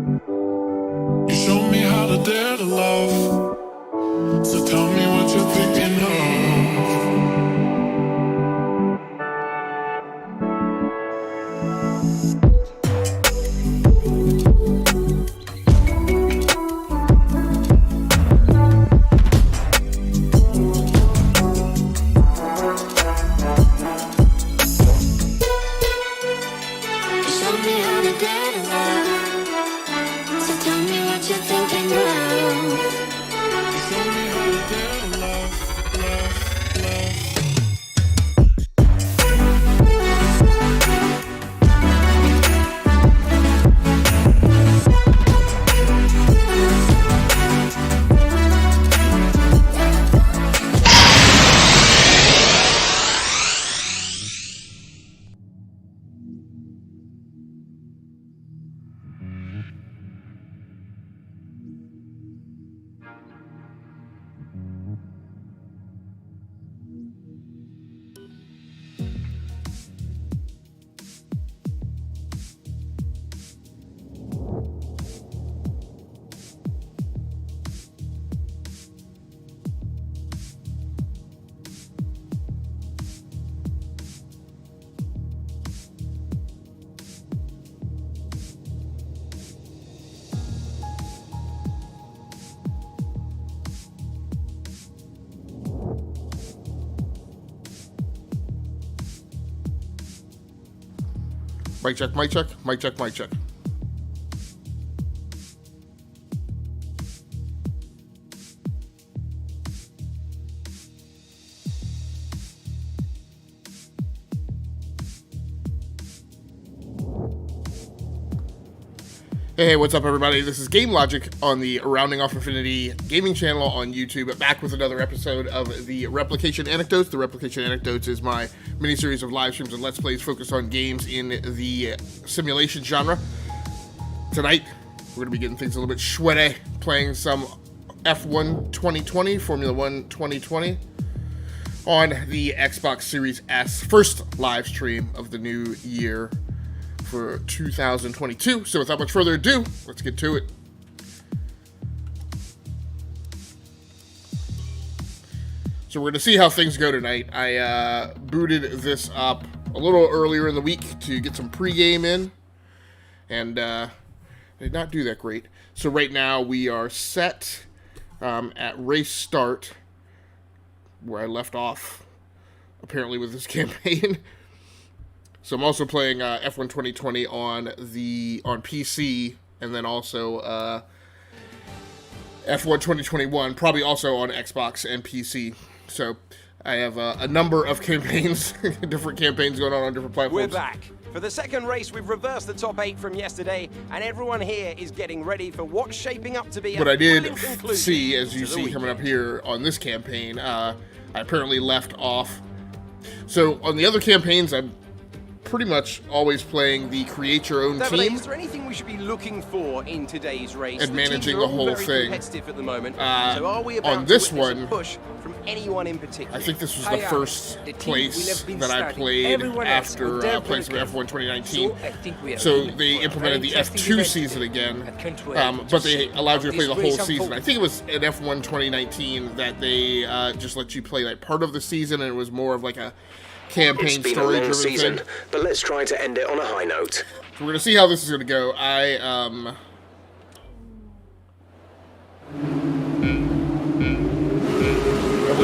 You showed me how to dare to love. So tell me what you're thinking of. Mic check, mic check, mic check, mic check. Hey, what's up everybody? This is Game Logic on the Rounding Off Infinity gaming channel on YouTube, back with another episode of the Replication Anecdotes. The Replication Anecdotes is my mini-series of live streams and Let's Plays focused on games in the simulation genre. Tonight, we're going to be getting things a little bit sweaty, playing some F1 2020, Formula 1 2020, on the Xbox Series S. First live stream of the new year for 2022. So without much further ado, let's get to it. So we're going to see how things go tonight. I booted this up a little earlier in the week to get some pregame in, and did not do that great. So right now we are set at race start, where I left off, apparently, with this campaign. So I'm also playing F1 2020 on PC, and then also F1 2021, probably also on Xbox and PC. So I have a number of campaigns, different campaigns going on different platforms. We're back. For the second race, we've reversed the top 8 from yesterday, and everyone here is getting ready for what's shaping up to be what I did see, as you see coming up here on this campaign, I apparently left off. So on the other campaigns, I'm pretty much always playing the create your own team. Is there anything we should be looking for in today's race? And managing the whole thing. Competitive at the moment. So are we about on this to witness one, a push from anyone in particular? I think this was the first place that I played after playing some F1 2019. So they implemented the F2 season again, but they allowed you to play the whole season. I think it was in F1 2019 that they just let you play like part of the season, and it was more of like a campaign story-driven season, but let's try to end it on a high note. So we're gonna see how this is gonna go. We're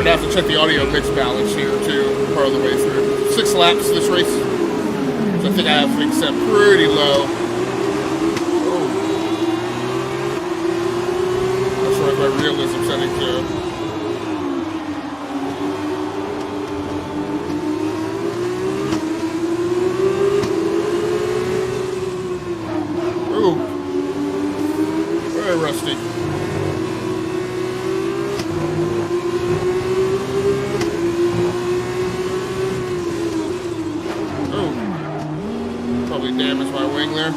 gonna have to check the audio mix balance here too, part of the way through. 6 laps this race, so I think I have things set pretty low. That's right, my realism setting too. Very rusty. Oh, probably damaged my wing there.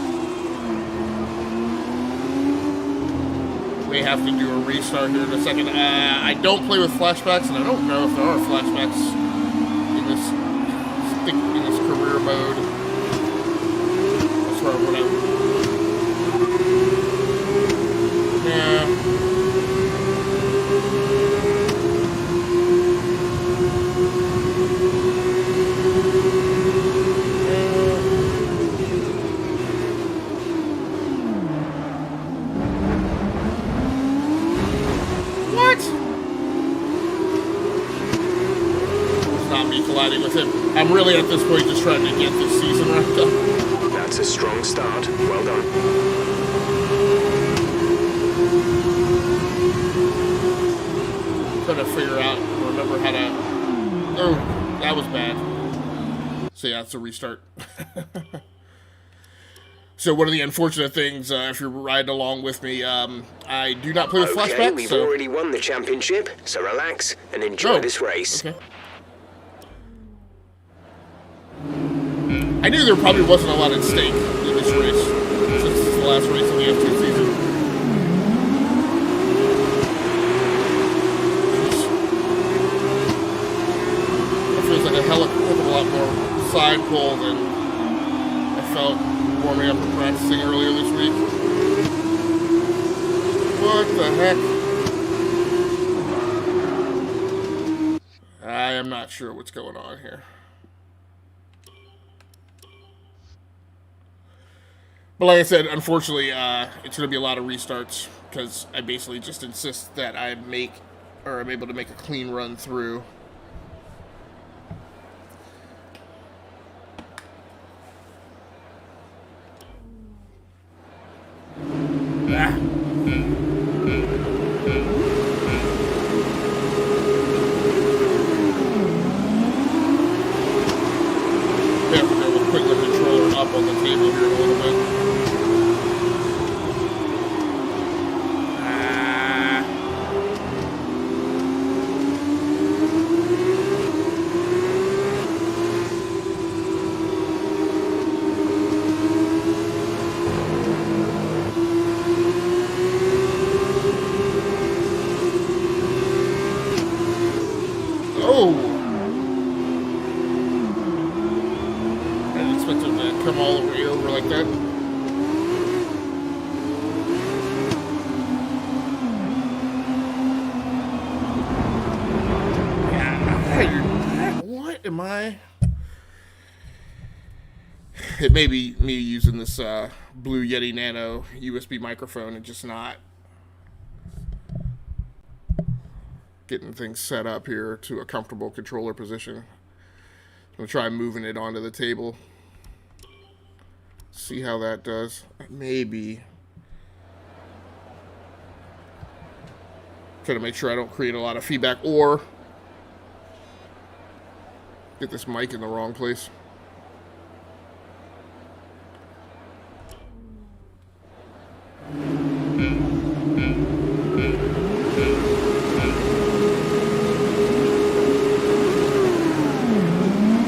We have to do a restart here in a second. I don't play with flashbacks, and I don't know if there are flashbacks in this career mode. That's where I went out. reuniting with him. I'm really at this point just trying to get this season wrapped up. That's a strong start. Well done. Trying to figure out, remember how to... Oh, that was bad. So yeah, it's a restart. So one of the unfortunate things, if you're riding along with me, I do not play with Okay, flashbacks. we've already won the championship, so relax and enjoy this race. Okay. I knew there probably wasn't a lot at stake in this race, since this is the last race of the F2 season. It feels like a hell of a lot more side pull than I felt warming up and practicing earlier this week. What the heck? I am not sure what's going on here. But like I said, unfortunately, it's going to be a lot of restarts because I basically just insist that I'm able to make a clean run through. Put the controller up on the table here a little bit. Come all the way over like that. What am I? It may be me using this Blue Yeti Nano USB microphone and just not getting things set up here to a comfortable controller position. I'm going to try moving it onto the table. See how that does. Maybe. Try to make sure I don't create a lot of feedback or get this mic in the wrong place.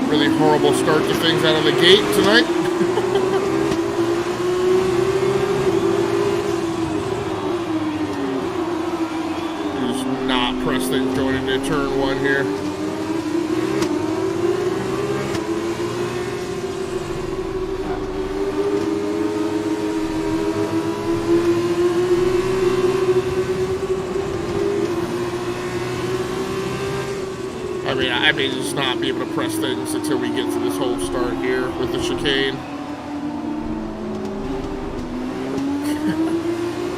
Really horrible start to things out of the gate tonight. Press things going into turn one here. I may just not be able to press things until we get to this whole start here with the chicane.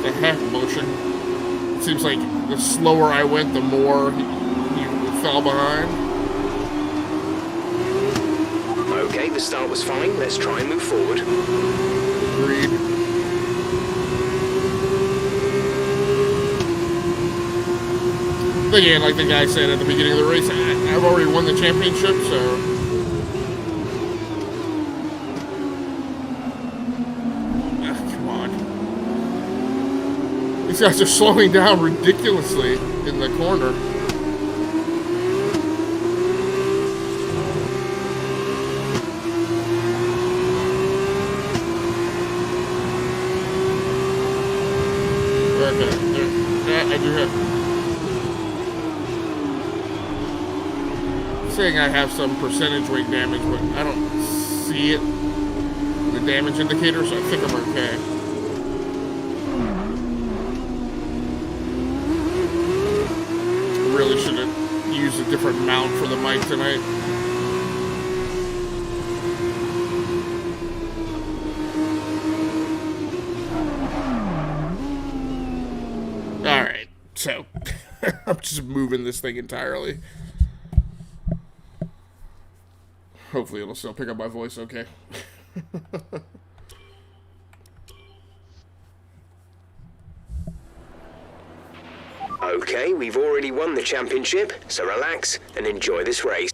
The heck motion. It seems like the slower I went, the more you fell behind. Okay, the start was fine. Let's try and move forward. Agreed. Again, like the guy said at the beginning of the race, I've already won the championship, so... come on. These guys are slowing down ridiculously in the corner. Okay, yeah, I do have... saying I have some percentage weight damage, but I don't see it in the damage indicator, so I think I'm okay. Really should have used a different mount for the mic tonight. Alright, so I'm just moving this thing entirely. Hopefully it'll still pick up my voice okay. Okay, we've already won the championship, so relax and enjoy this race.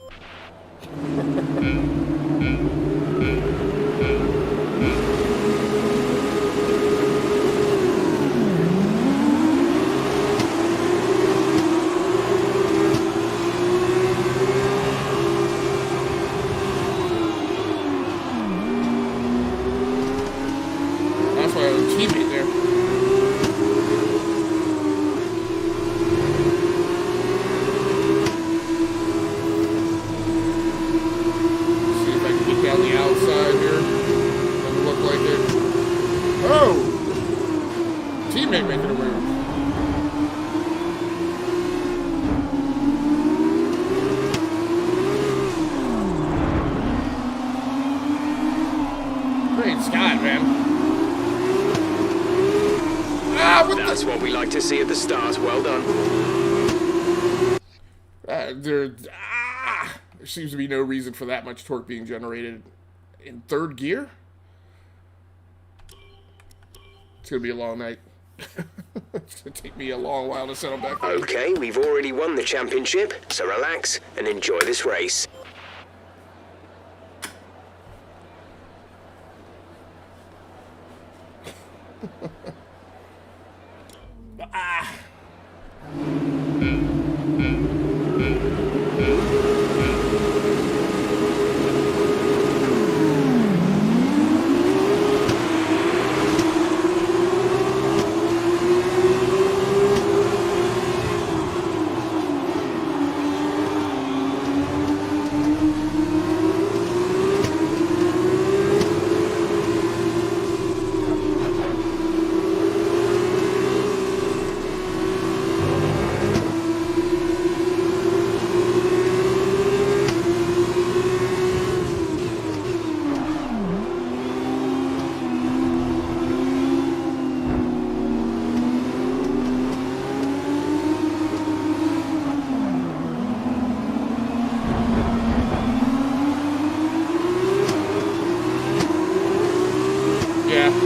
That's my own teammate there. Down the outside here. Doesn't look like it. Oh! Teammate making a move. Great Scott, man. Ah, That's what we like to see at the start. Well done. There seems to be no reason for that much torque being generated in third gear. It's gonna be a long night. It's gonna take me a long while to settle back down. Okay, we've already won the championship, so relax and enjoy this race.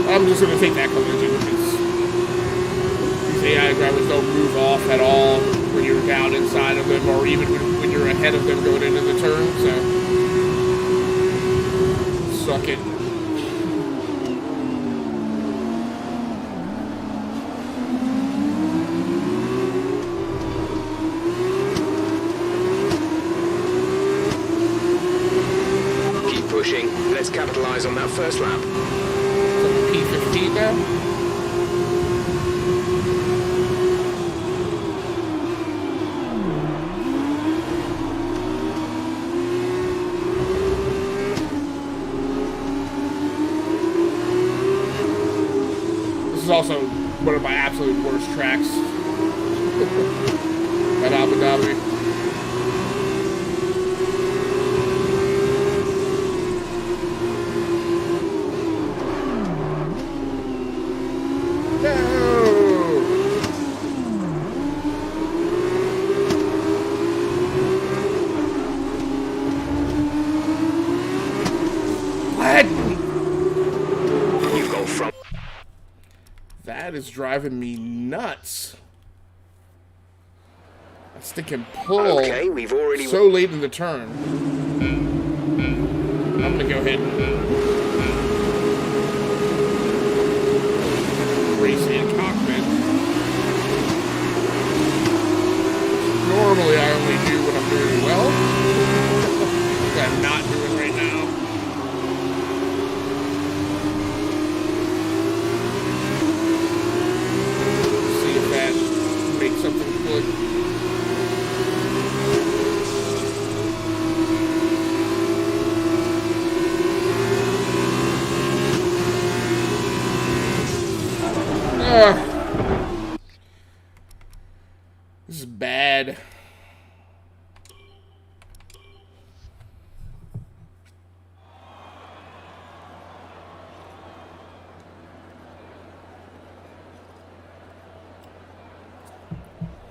I'm just going to take that collision because these AI drivers don't move off at all when you're down inside of them or even when you're ahead of them going into the turn, so suck it. Keep pushing. Let's capitalize on that first lap. P15 now? This is also one of my absolute worst tracks at Abu Dhabi. That is driving me nuts. That stick can pull so late in the turn. I'm gonna go ahead and race in cockpit. Normally I only do when I'm doing well. Which I'm not doing right now. Make something good. This is bad.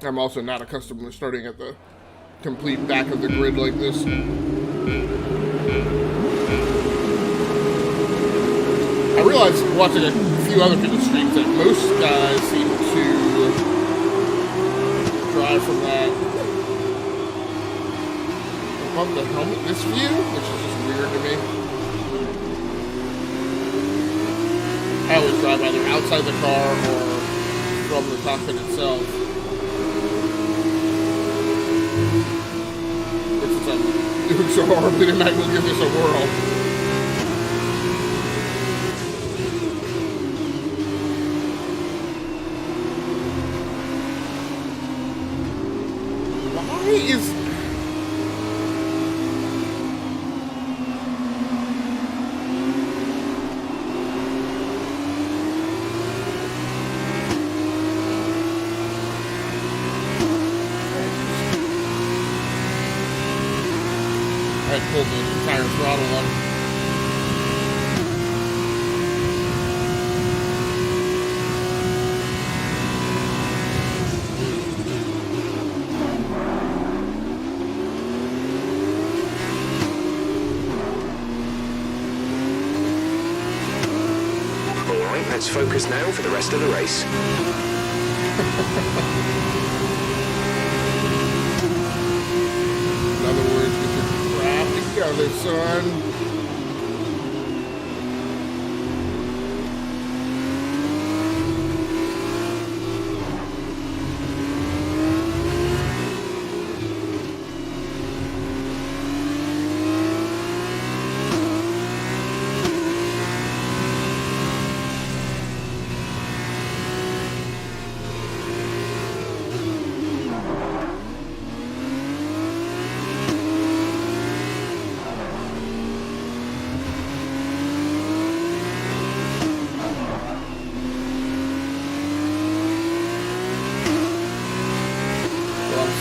I'm also not accustomed to starting at the complete back of the grid like this. realized watching a few other people's streams that most guys seem to drive from that above the helmet, this view, which is just weird to me. I always drive either outside the car or from the cockpit itself. Which is I'm doing so horribly tonight, we'll give this a whirl. Why is... I pulled the entire throttle on. Alright, let's focus now for the rest of the race. In other words, get your crap together, son.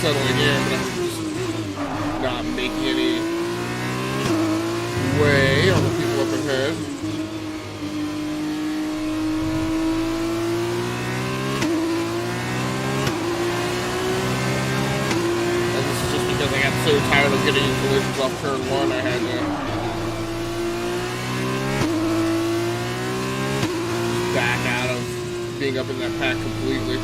Settling in, but I'm just not making any way on the people up ahead. And this is just because I got so tired of getting in collisions off turn one, I had to back out of being up in that pack completely.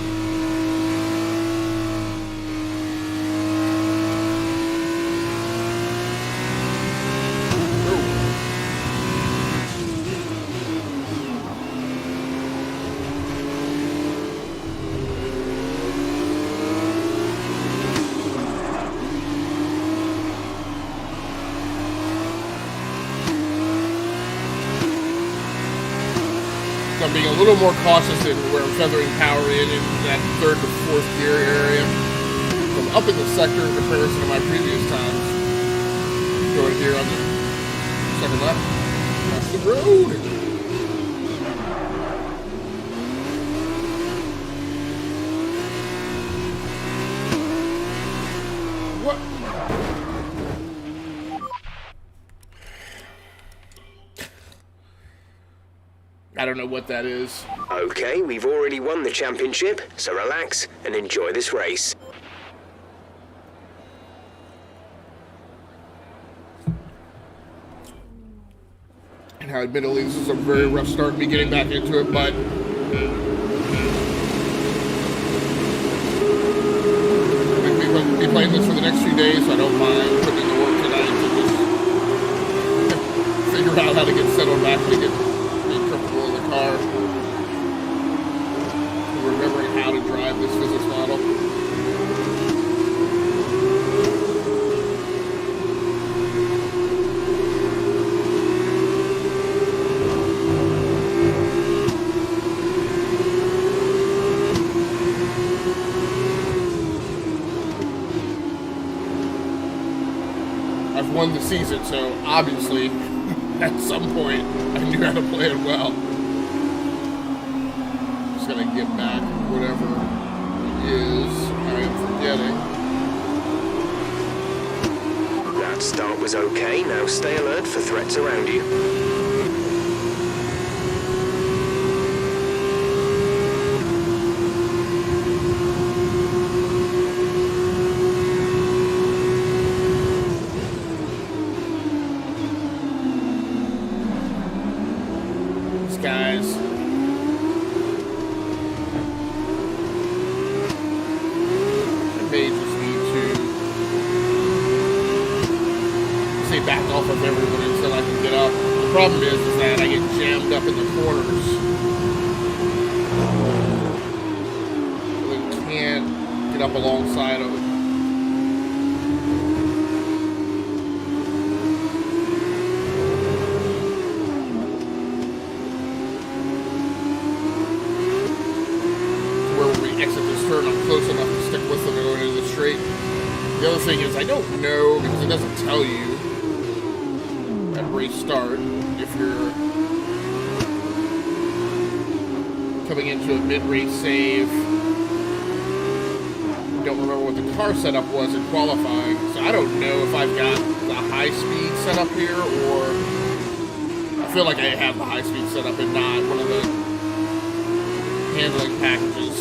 I'm being a little more cautious in where I'm feathering power in that third to fourth gear area. So I'm up in the sector in comparison to my previous times. Going here on the second left. That's the road. What? I don't know what that is. Okay, we've already won the championship, so relax and enjoy this race. And admittedly, this is a very rough start me getting back into it, but I'm going to be playing this for the next few days, so I don't mind putting in the work tonight to just figure out how to get settled back to get comfortable in the car. Remembering how to drive this physics model. I've won the season, so obviously at some point I knew how to play it well. Just gotta get back whatever it is I am forgetting. That start was okay, now stay alert for threats around you. Guy back off of everyone until I can get up. The problem is that I get jammed up in the corners. Really can't get up alongside of it. Where we exit this turn, I'm close enough to stick with them going into the straight. The other thing is I don't know, because it doesn't tell you at race start if you're coming into a mid-race save. Don't remember what the car setup was in qualifying, so I don't know if I've got the high speed set up here, or I feel like I have the high speed set up and not one of the handling packages.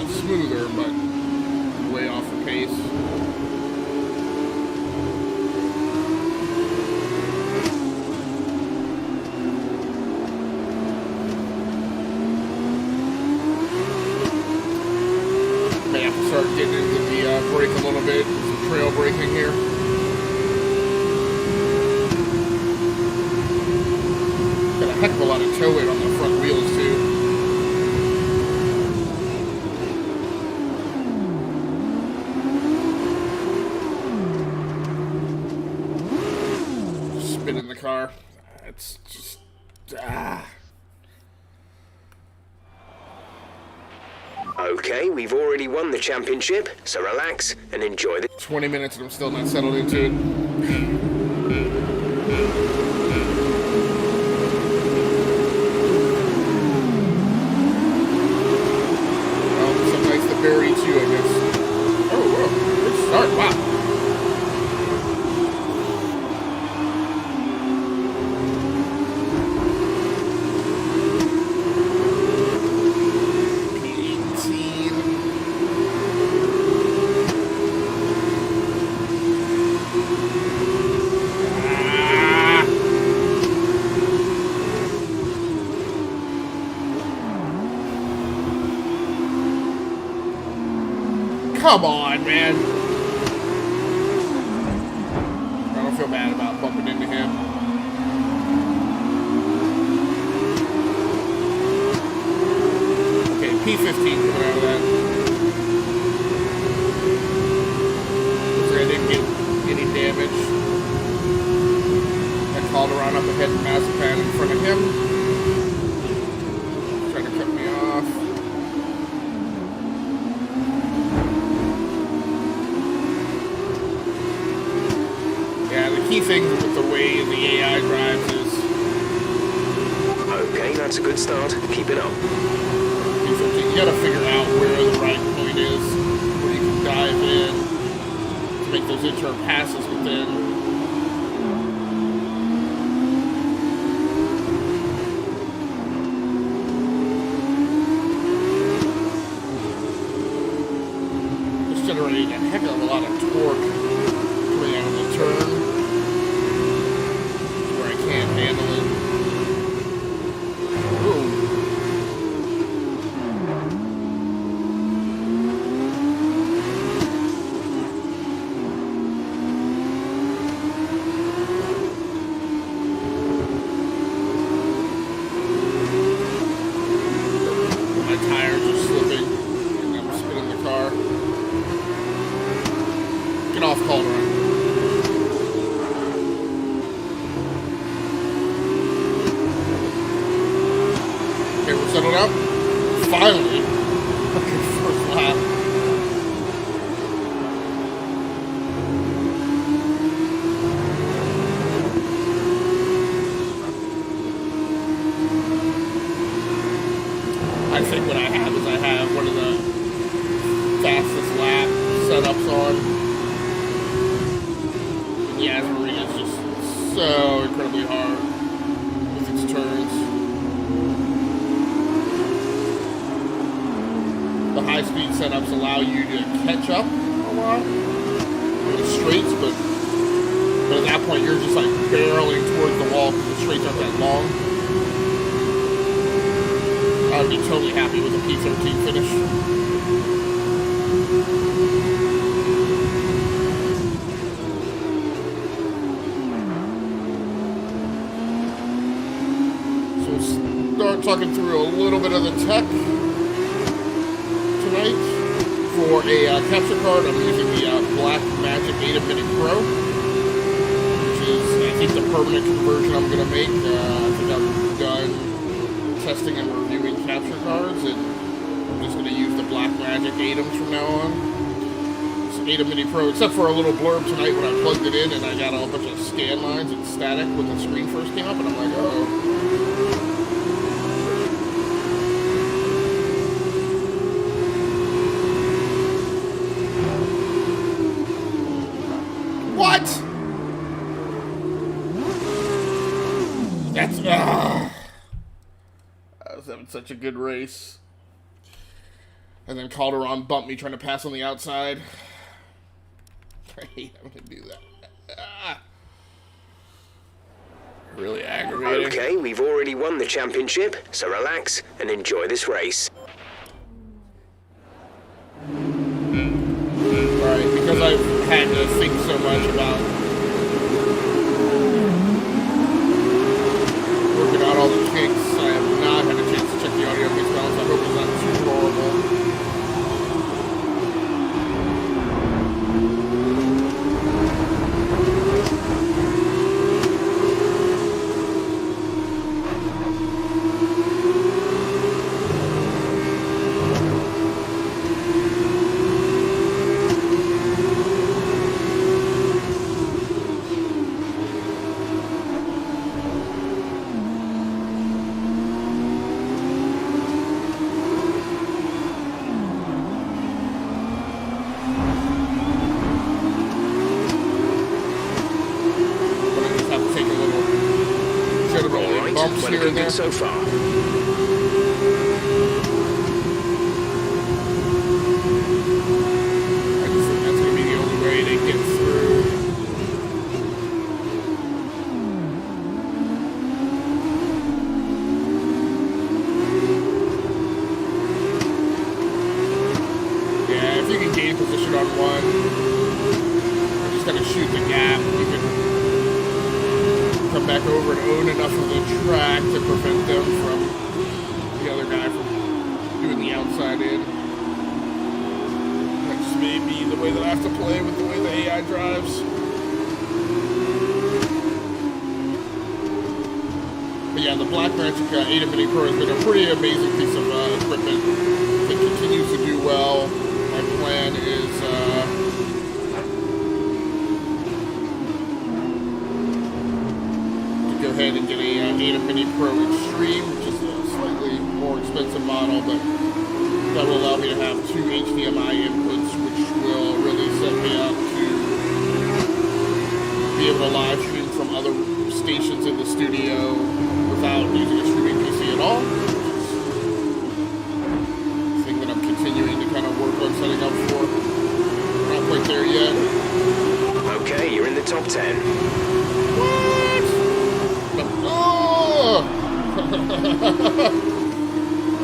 Smoother, but way off the pace. May have to start getting into the brake a little bit, some trail braking here. Got a heck of a lot of toe weight on the front wheels too. Car. It's just Okay, we've already won the championship, so relax and enjoy the 20 minutes and I'm still not settled into it. Well, so nice to bury too, I guess. Oh, whoa. Good start. Wow. Come on, man. I don't feel bad about bumping into him. Okay, P15 coming out of that. Looks like I didn't get any damage. I called around up ahead of Mazepan in front of him. Trying to cut me off. Key thing with the way the AI drives is... Okay, that's a good start. Keep it up. You gotta figure out where the right point is, where you can dive in to make those interim passes within. Just generating a heck of a lot of torque coming out of the turn. Handle it. Ooh. My tires are slipping and I'm spinning the car. Get off, Calderon. Settled up. Finally. Okay, first lap. I think what I have is I have one of the fastest lap setups on. catch up a lot in the straights, but at that point you're just like barreling towards the wall because the straights aren't that long. I would be totally happy with a P13 finish. So we'll start talking through a little bit of the tech tonight. For a capture card, I'm using the Blackmagic ATEM Mini Pro, which is, I think, the permanent conversion I'm going to make. I think I'm done testing and reviewing capture cards, and I'm just going to use the Blackmagic ATEMs from now on. It's ATEM Mini Pro, except for a little blurb tonight when I plugged it in and I got a bunch of scan lines and static when the screen first came up, and I'm like, oh. What? That's I was having such a good race. And then Calderon bumped me trying to pass on the outside. I hate having to do that. Really aggravating. Okay, we've already won the championship, so relax and enjoy this race. Right, because I've had to think so much about working out all the kinks, I have not had a chance to check the audio mix balance. I hope it's not too horrible. Well, looking good so far. I just think that's going to be the only way to get through. Yeah, if you can gain position on one, or just kind of shoot the gap, you can come back over and own enough of the track to prevent them from the other guy from doing the outside in. That just may be the way that I have to play with the way the AI drives. But yeah, the Blackmagic ATEM Mini Pro has been a pretty amazing piece of equipment. It continues to do well. My plan is go ahead and get a ATEM Mini Pro Extreme, which is a slightly more expensive model, but that will allow me to have 2 HDMI inputs, which will really set me up to be able to live stream from other stations in the studio without using a streaming PC at all. Thing that I'm continuing to kind of work on setting up for. We're not quite there yet. Okay, you're in the top 10. What? Oh!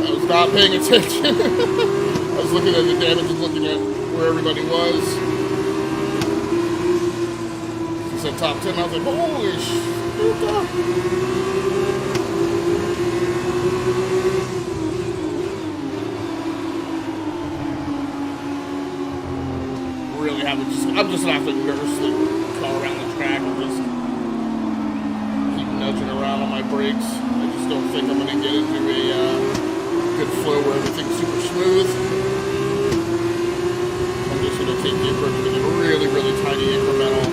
I was not paying attention. I was looking at the damage and looking at where everybody was. He said top 10, I was like, holy shit. Really I'm just gonna have to nurse the car around the track and just nudging around on my brakes. I just don't think I'm going to get into a good flow where everything's super smooth. I'm just going to take the approach with a really, really tiny incremental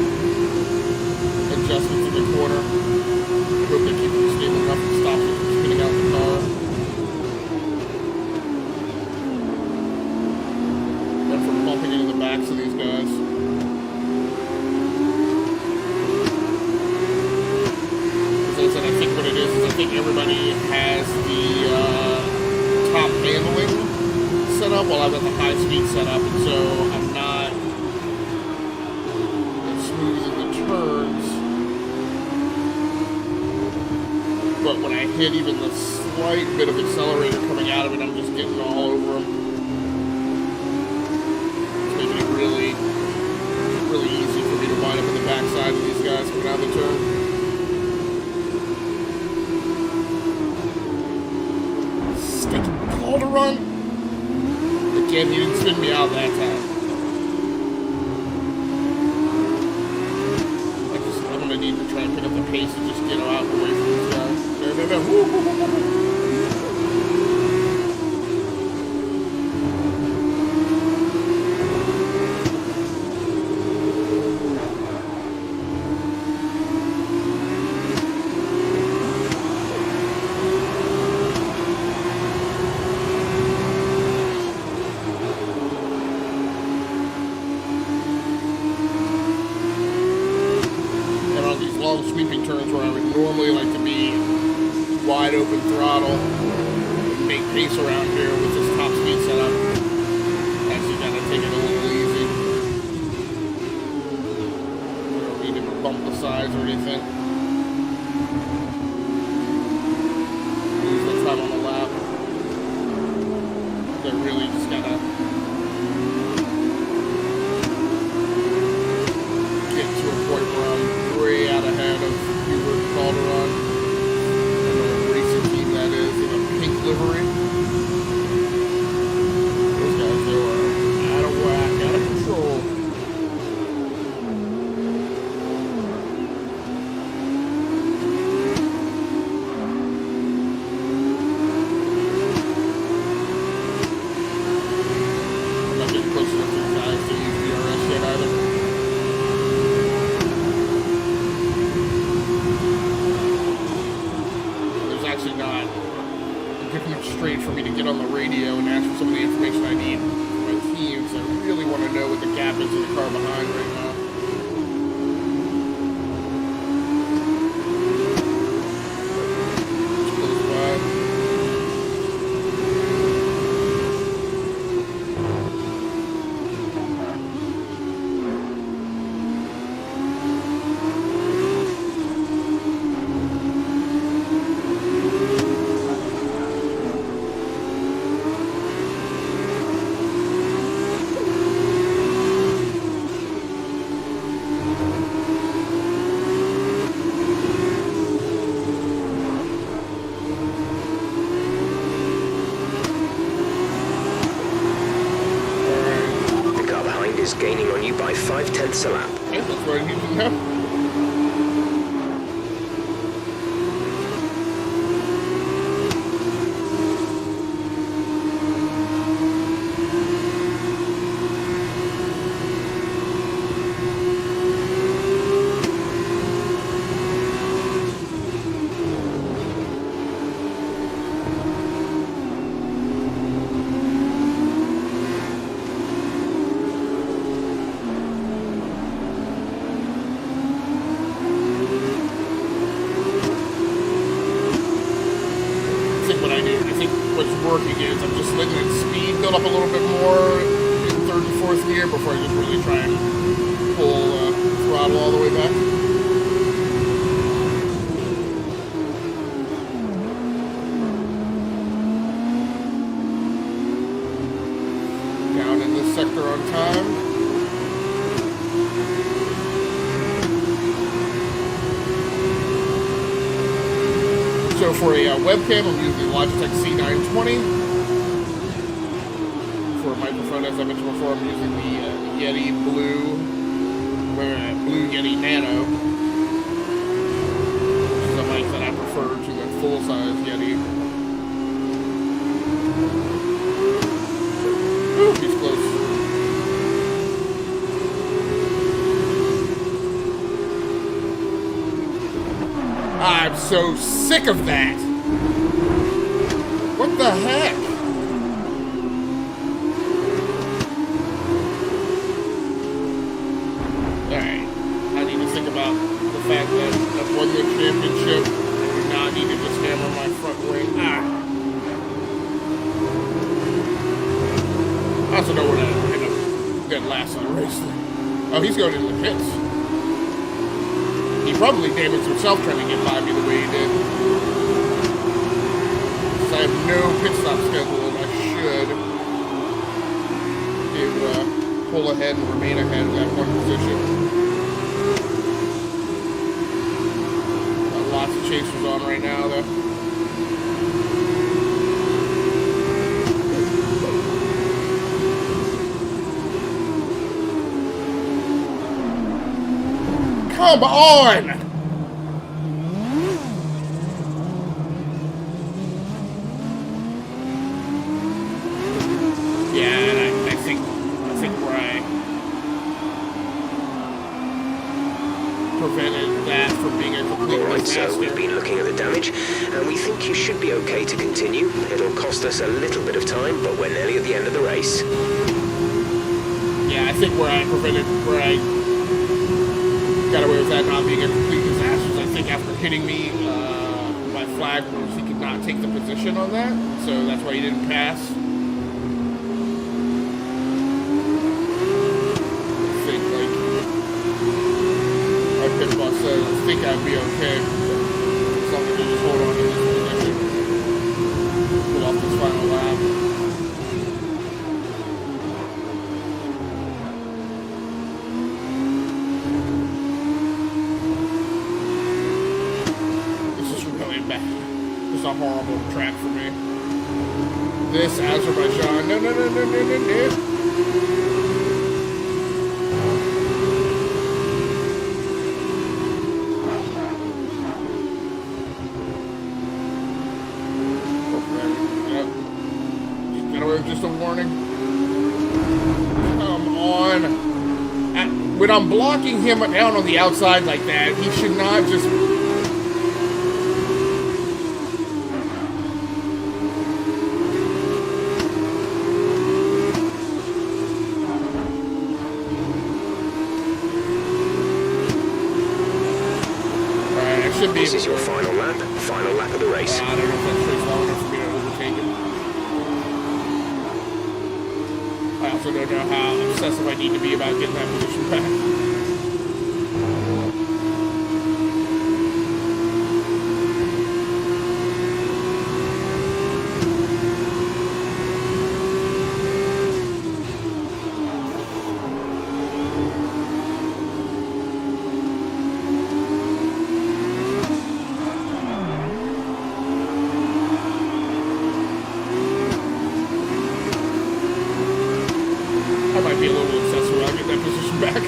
adjustments in the corner. I hope they keep it stable enough to stop it from spinning out the car. And from bumping into the backs of these guys. I think what it is I think everybody has the top handling set up up while I've got the high speed set up, and so I'm not as smooth in the turns. But when I hit even the slight bit of accelerator coming out of it, I'm just getting all over them. It's making it really, really easy for me to wind up in the backside of these guys coming out of the turn. Call to run. Again, he didn't spin me out that time. I'm gonna need to try and pick up the pace and just get out away from these guys. There. Woo. Sweeping turns where I would normally like to be wide open throttle and make pace around here with this top speed setup. Actually gotta take it a little easy. We don't need to bump the sides or anything. Lose the time on the lap. They really just gotta get to a point where I'm way out ahead of Hubert Calderon. And the racing team that is in a pink livery. Those guys, they were out of whack, out of control. I'm not getting close enough to the guys to use DRS yet either. Not good enough straight for me to get on the radio and ask for some of the information I need for my teams. I really want to know what the gap is in the car behind right now. It's close is gaining on you by 0.5 a lap. Okay, that's what I need to know. Working is I'm just letting its speed build up a little bit more in third and fourth gear before I just really try and pull throttle all the way back. Down in this sector on time. So for a webcam, I'm using the Logitech C920. For a microphone, as I mentioned before, I'm using the Yeti Blue Yeti Nano, which is a mic that I prefer to the full-size Yeti. Ooh, he's close. I'm so sick of that. What the heck? Alright. I need to think about the fact that I've won the championship. I do not need to just hammer my front wing. last of the race. Oh, he's going into the pits. He probably damaged himself trying to get by me the way he did. Because I have no pit stop schedule, and I should be able to pull ahead and remain ahead of that one position. Got lots of chasers on right now, though. Come on! Yeah, and I think where I prevented that from being a complete Alright, disaster. so we've been looking at the damage, and we think you should be okay to continue. It'll cost us a little bit of time, but we're nearly at the end of the race. Yeah, I think where I got away with that not being a complete disaster. I think after hitting me, my flag was he could not take the position on that, so that's why he didn't pass. I think, like, my pit boss says, I think I'd be okay. As long as I just hold on to this position. Pull off this final lap. A horrible track for me. This Azerbaijan. No. Got away with just a warning. Come on. When I'm blocking him down on the outside like that, he should not just... This is your final lap of the race. I don't know if that trace long enough for me to overtake him. I also don't know how obsessive I need to be about getting that position back. Be a little obsessed when I get that position back.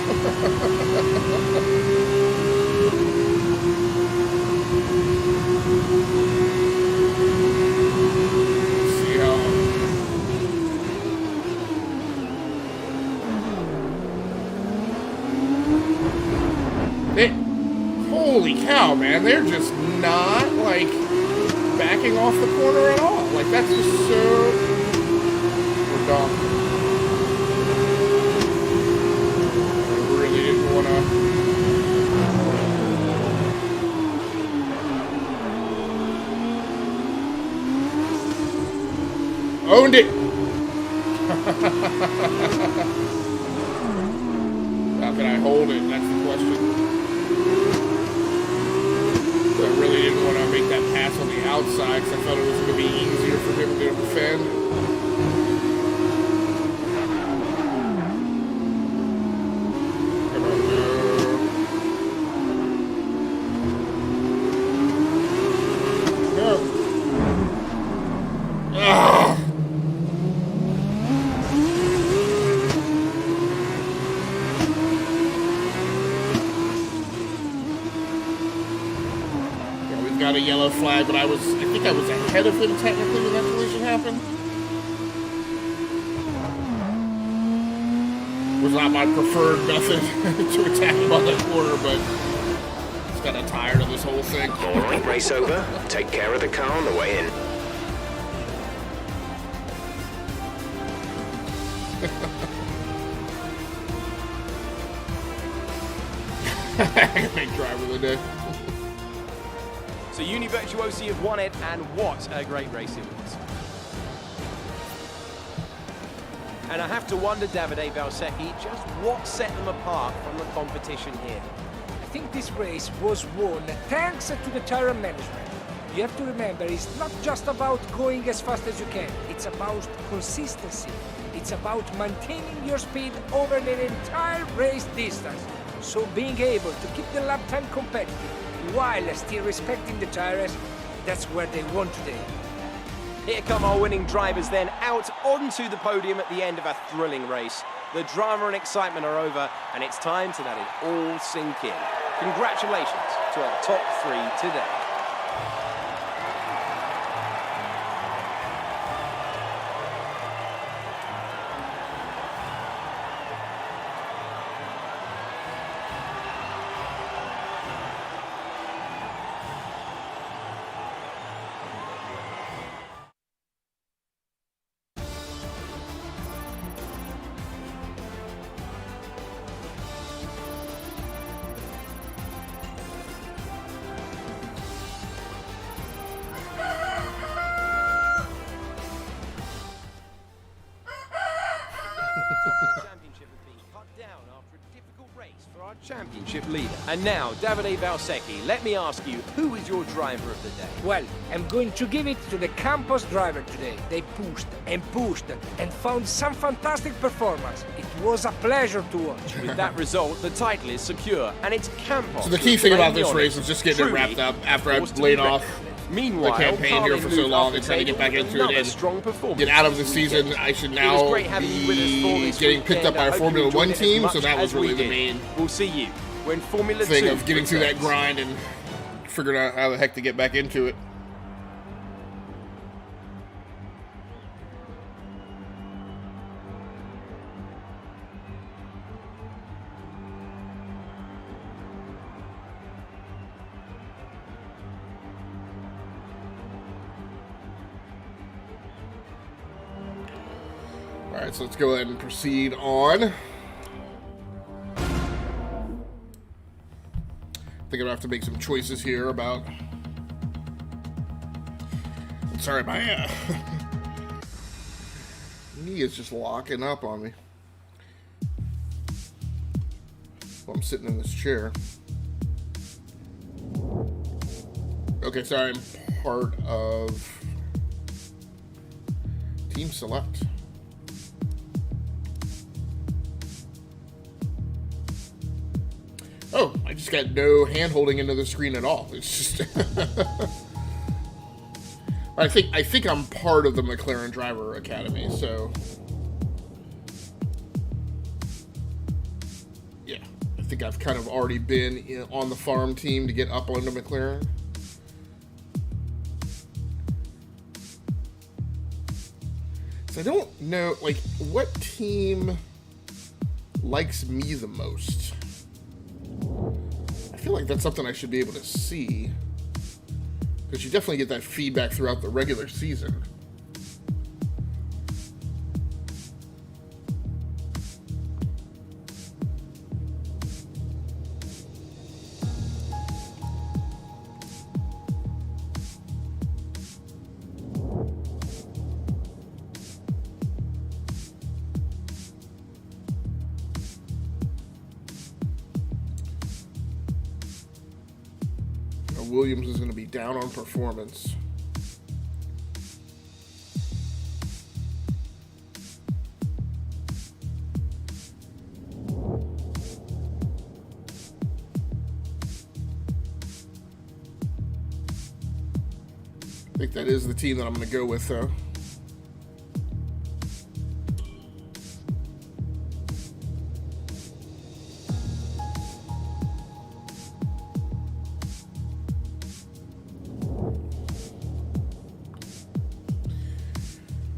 Let's see how. Holy cow, man! They're just not like backing off the corner at all. Like that's just so. We're dumb. Owned it! How can I hold it? That's the question. So I really didn't want to make that pass on the outside because I thought it was going to be easier for him to defend. Got a yellow flag, but I think I was ahead of him technically when that collision happened. Was not my preferred method to attack him on that corner, but just kind of tired of this whole thing. All right, race over. Take care of the car on the way in. Big driver of the day. So Uni Virtuosi have won it, and what a great race it was. And I have to wonder, Davide Valsecchi, just what set them apart from the competition here. I think this race was won thanks to the tire management. You have to remember, it's not just about going as fast as you can. It's about consistency. It's about maintaining your speed over the entire race distance. So being able to keep the lap time competitive while still respecting the tires, that's where they won today. Here come our winning drivers then out onto the podium at the end of a thrilling race. The drama and excitement are over, and it's time to let it all sink in. Congratulations to our top three today. Championship leader. And now, Davide Valsecchi, let me ask you, who is your driver of the day? Well, I'm going to give it to the Campos driver today. They pushed and found some fantastic performance. It was a pleasure to watch. With that result, the title is secure, and it's Campos. So the key thing about this race is just getting it wrapped up after I've laid off Meanwhile, the campaign here for so long and trying to get back into it and get out of the season. I should now be getting picked up by a Formula One team, so that was really the main We'll see you when Formula thing 2 of getting through that grind and figuring out how the heck to get back into it. All right, so let's go ahead and proceed on. I think I'm gonna have to make some choices here about. Sorry, my knee is just locking up on me while I'm sitting in this chair. Okay, sorry, I'm part of Team Select. Oh, I just got no hand holding into the screen at all. It's just I think I'm part of the McLaren Driver Academy, so yeah, I think I've kind of already been on the farm team to get up onto McLaren. So I don't know, like, what team likes me the most. I feel like that's something I should be able to see, because you definitely get that feedback throughout the regular season. Williams is going to be down on performance. I think that is the team that I'm going to go with, though.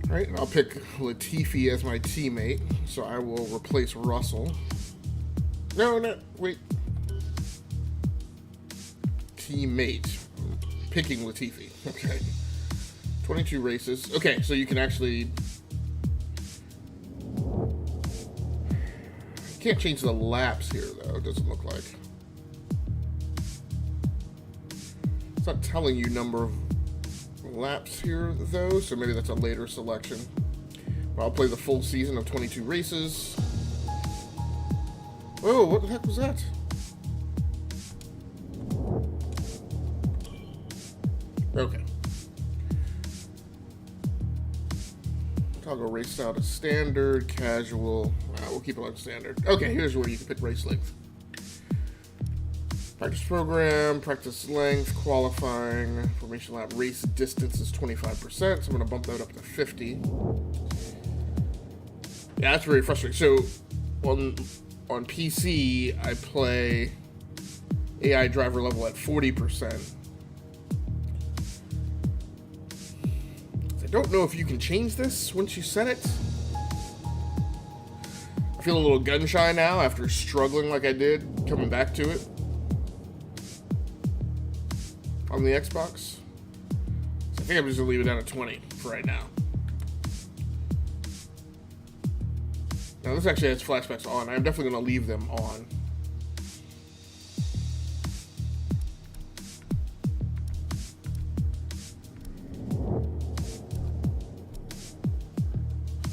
Right, I'll pick Latifi as my teammate, so I will replace Russell. No, wait. Teammate. Picking Latifi. Okay. 22 races. Okay, so you can actually... Can't change the laps here, though, it doesn't look like. It's not telling you number of laps here, though, so maybe that's a later selection. I'll play the full season of 22 races. Oh, what the heck was that? Okay. Toggle race style to standard, casual. We'll keep it on standard. Okay, here's where you can pick race length. Practice program, practice length, qualifying, formation lap, race distance is 25%, so I'm going to bump that up to 50. Yeah, that's very frustrating. So, on PC, I play AI driver level at 40%. I don't know if you can change this once you set it. I feel a little gun shy now after struggling like I did coming back to it on the Xbox. So I think I'm just gonna leave it down at 20 for right now. Now this actually has flashbacks on. I'm definitely gonna leave them on.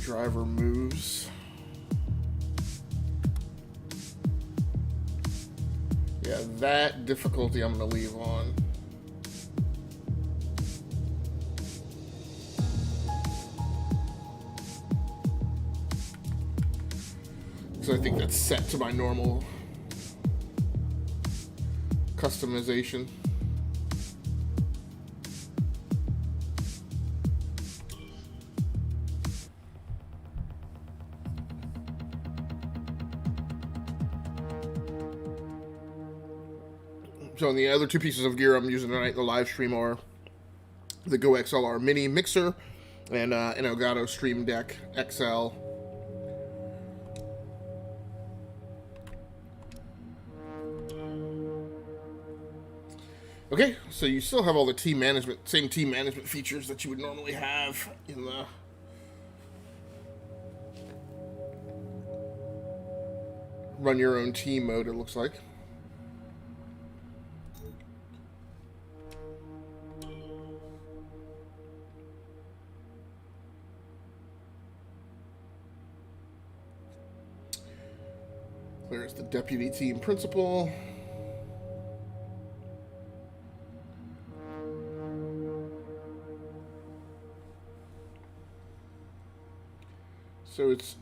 Driver moves. Yeah, that difficulty I'm going to leave on. So I think that's set to my normal customization. So the other two pieces of gear I'm using tonight in the live stream are the Go XLR Mini Mixer and an Elgato Stream Deck XL. Okay, so you still have all the same team management features that you would normally have in the run your own team mode, it looks like. There's the deputy team principal. So it's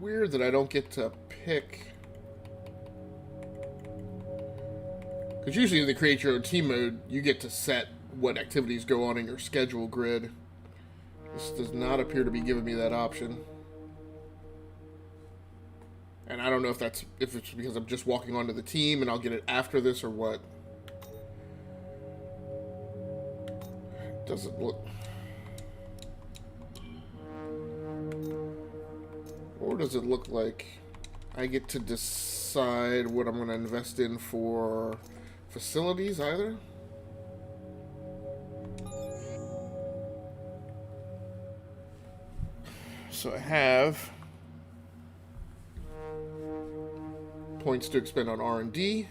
weird that I don't get to pick. Because usually in the create your own team mode, you get to set what activities go on in your schedule grid. This does not appear to be giving me that option. And I don't know if it's because I'm just walking onto the team and I'll get it after this or what. Doesn't look. Or does it look like I get to decide what I'm going to invest in for facilities either? So I have points to expend on R&D.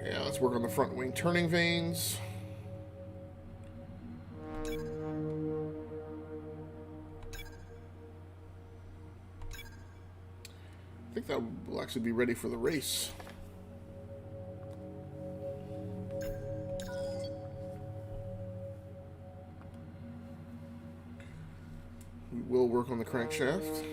Yeah, let's work on the front wing turning vanes. I think that will actually be ready for the race. We will work on the crankshaft.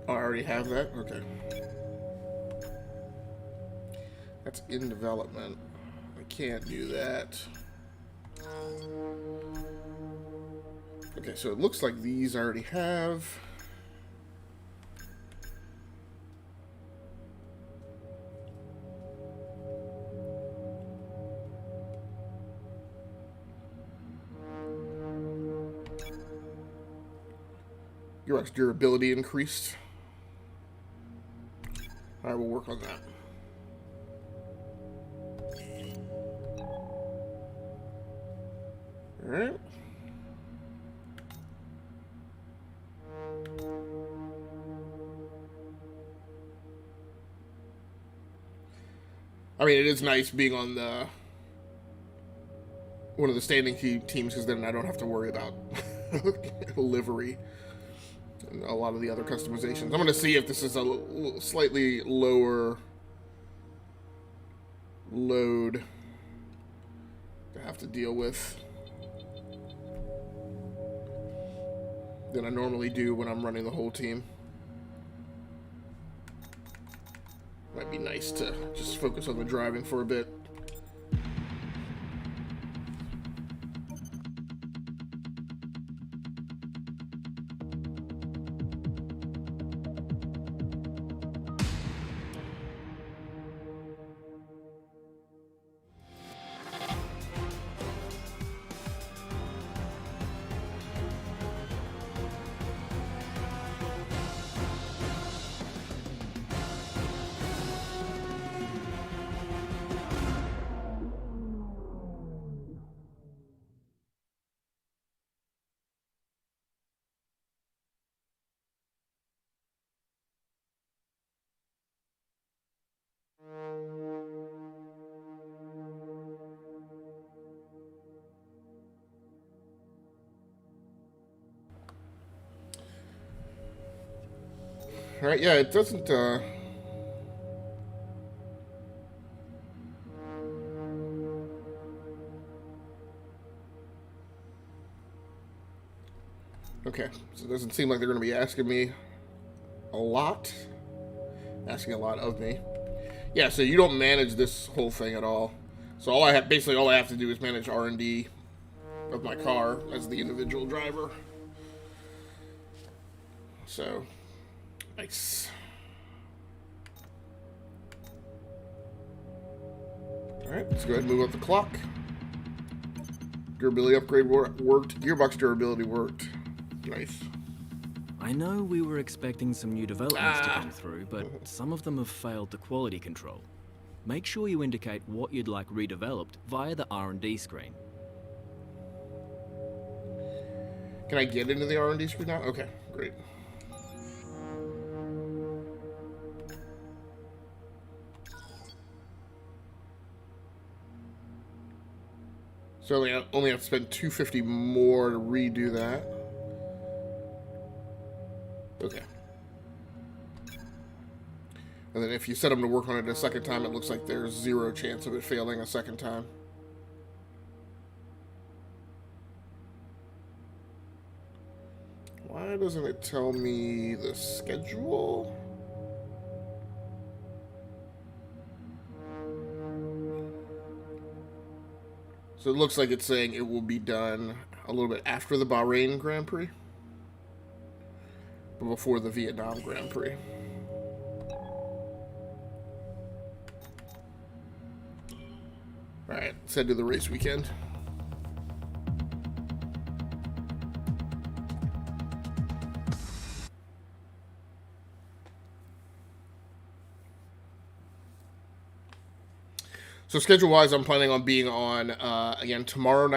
Oh, I already have that? Okay. That's in development. I can't do that. Okay, so it looks like these I already have. Gearbox durability increased. Alright, we'll work on that. Alright. I mean, it is nice being on the one of the standing teams, because then I don't have to worry about livery and a lot of the other customizations. I'm going to see if this is a slightly lower load to have to deal with than I normally do when I'm running the whole team. Might be nice to just focus on the driving for a bit. Right, yeah, it doesn't, okay, so it doesn't seem like they're going to be asking me a lot. Asking a lot of me. Yeah, so you don't manage this whole thing at all. So basically all I have to do is manage R&D of my car as the individual driver. So, nice. Alright, let's go ahead and move up the clock. Durability upgrade worked. Gearbox durability worked. Nice. I know we were expecting some new developments to come through, but some of them have failed the quality control. Make sure you indicate what you'd like redeveloped via the R&D screen. Can I get into the R&D screen now? Okay, great. So I only have to spend $250 more to redo that. Okay. And then if you set them to work on it a second time, it looks like there's 0 chance of it failing a second time. Why doesn't it tell me the schedule? So it looks like it's saying it will be done a little bit after the Bahrain Grand Prix, but before the Vietnam Grand Prix. Alright, let's head to the race weekend. So schedule-wise, I'm planning on being on, again, tomorrow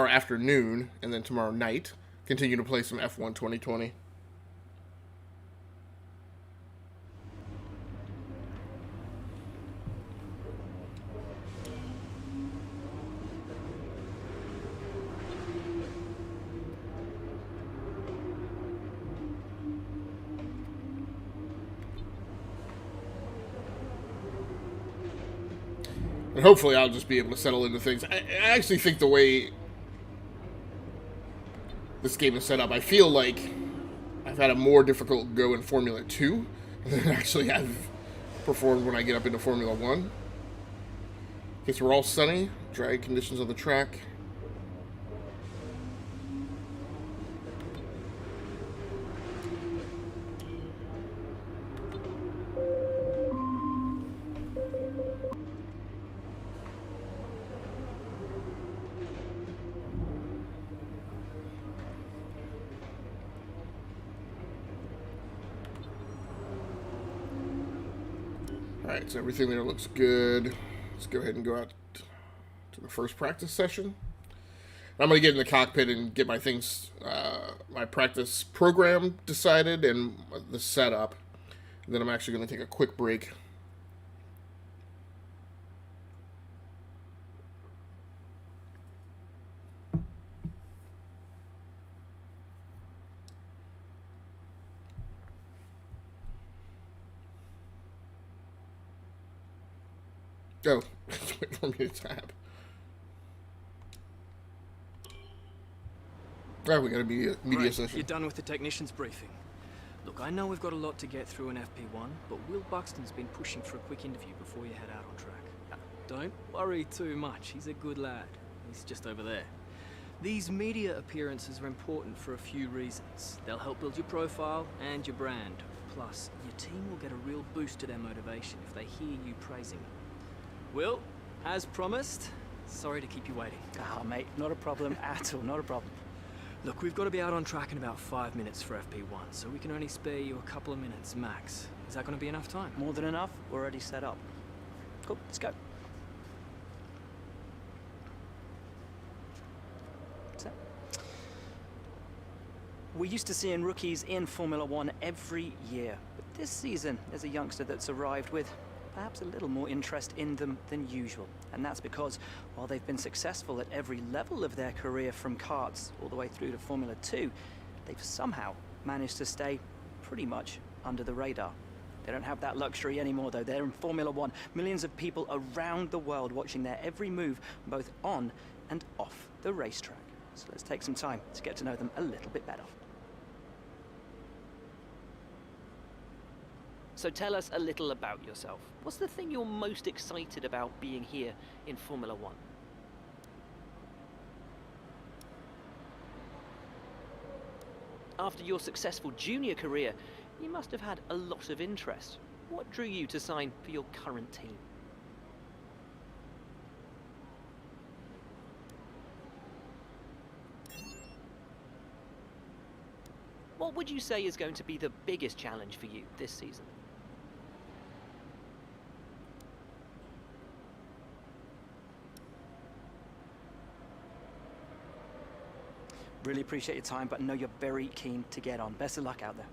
afternoon, and then tomorrow night, continue to play some F1 2020. And hopefully I'll just be able to settle into things. I actually think the way this game is set up, I feel like I've had a more difficult go in Formula 2 than actually I've performed when I get up into Formula 1. Okay, so we're all sunny. Drag conditions on the track. Alright, so everything there looks good. Let's go ahead and go out to the first practice session. I'm going to get in the cockpit and get my things, my practice program decided and the setup. And then I'm actually going to take a quick break. Oh, wait for me to tab. Oh, we got a media Right, session. you're done with the technician's briefing. Look, I know we've got a lot to get through in FP1, but Will Buxton's been pushing for a quick interview before you head out on track. Don't worry too much, he's a good lad. He's just over there. These media appearances are important for a few reasons. They'll help build your profile and your brand. Plus, your team will get a real boost to their motivation if they hear you praising them. Will, as promised, sorry to keep you waiting. Ah, mate, not a problem at all, not a problem. Look, we've got to be out on track in about 5 minutes for FP1, so we can only spare you a couple of minutes max. Is that going to be enough time? More than enough, we're already set up. Cool, let's go. So, we're used to seeing rookies in Formula One every year, but this season there's a youngster that's arrived with perhaps a little more interest in them than usual. And that's because while they've been successful at every level of their career from karts all the way through to Formula 2, they've somehow managed to stay pretty much under the radar. They don't have that luxury anymore though. They're in Formula 1. Millions of people around the world watching their every move, both on and off the racetrack. So let's take some time to get to know them a little bit better. So tell us a little about yourself. What's the thing you're most excited about being here in Formula One? After your successful junior career, you must have had a lot of interest. What drew you to sign for your current team? What would you say is going to be the biggest challenge for you this season? Really appreciate your time, but I know you're very keen to get on. Best of luck out there.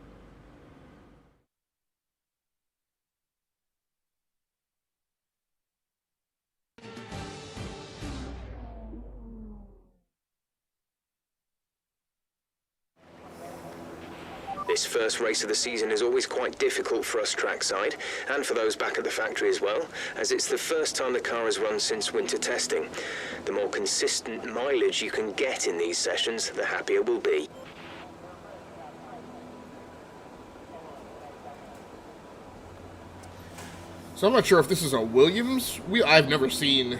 This first race of the season is always quite difficult for us trackside, and for those back at the factory as well, as it's the first time the car has run since winter testing. The more consistent mileage you can get in these sessions, the happier we'll be. So I'm not sure if this is a Williams wheel. I've never seen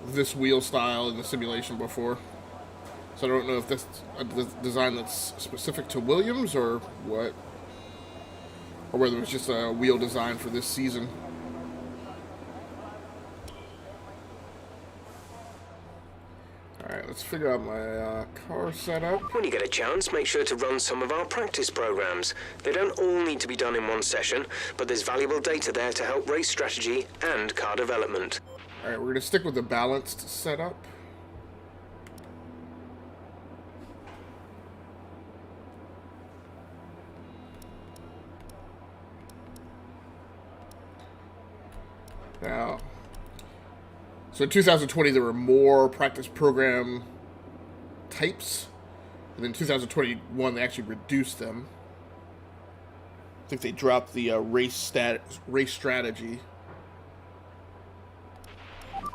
this wheel style in the simulation before. So I don't know if this is a design that's specific to Williams or what. Or whether it's just a wheel design for this season. Alright, let's figure out my car setup. When you get a chance, make sure to run some of our practice programs. They don't all need to be done in one session, but there's valuable data there to help race strategy and car development. Alright, we're going to stick with the balanced setup. Now, so in 2020 there were more practice program types, and then in 2021 they actually reduced them. I think they dropped the race strategy.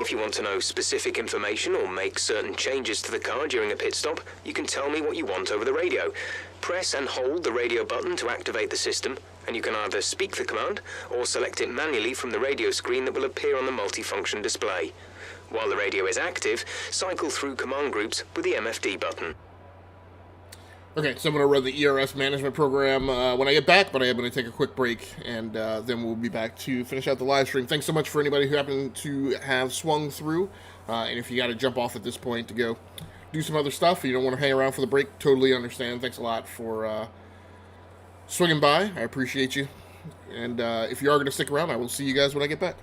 If you want to know specific information or make certain changes to the car during a pit stop, you can tell me what you want over the radio. Press and hold the radio button to activate the system, and you can either speak the command or select it manually from the radio screen that will appear on the multifunction display. While the radio is active, cycle through command groups with the MFD button. Okay, so I'm going to run the ERS management program when I get back, but I am going to take a quick break, and then we'll be back to finish out the live stream. Thanks so much for anybody who happened to have swung through, and if you got to jump off at this point to go do some other stuff, or you don't want to hang around for the break, totally understand. Thanks a lot for swinging by. I appreciate you. And if you are going to stick around, I will see you guys when I get back.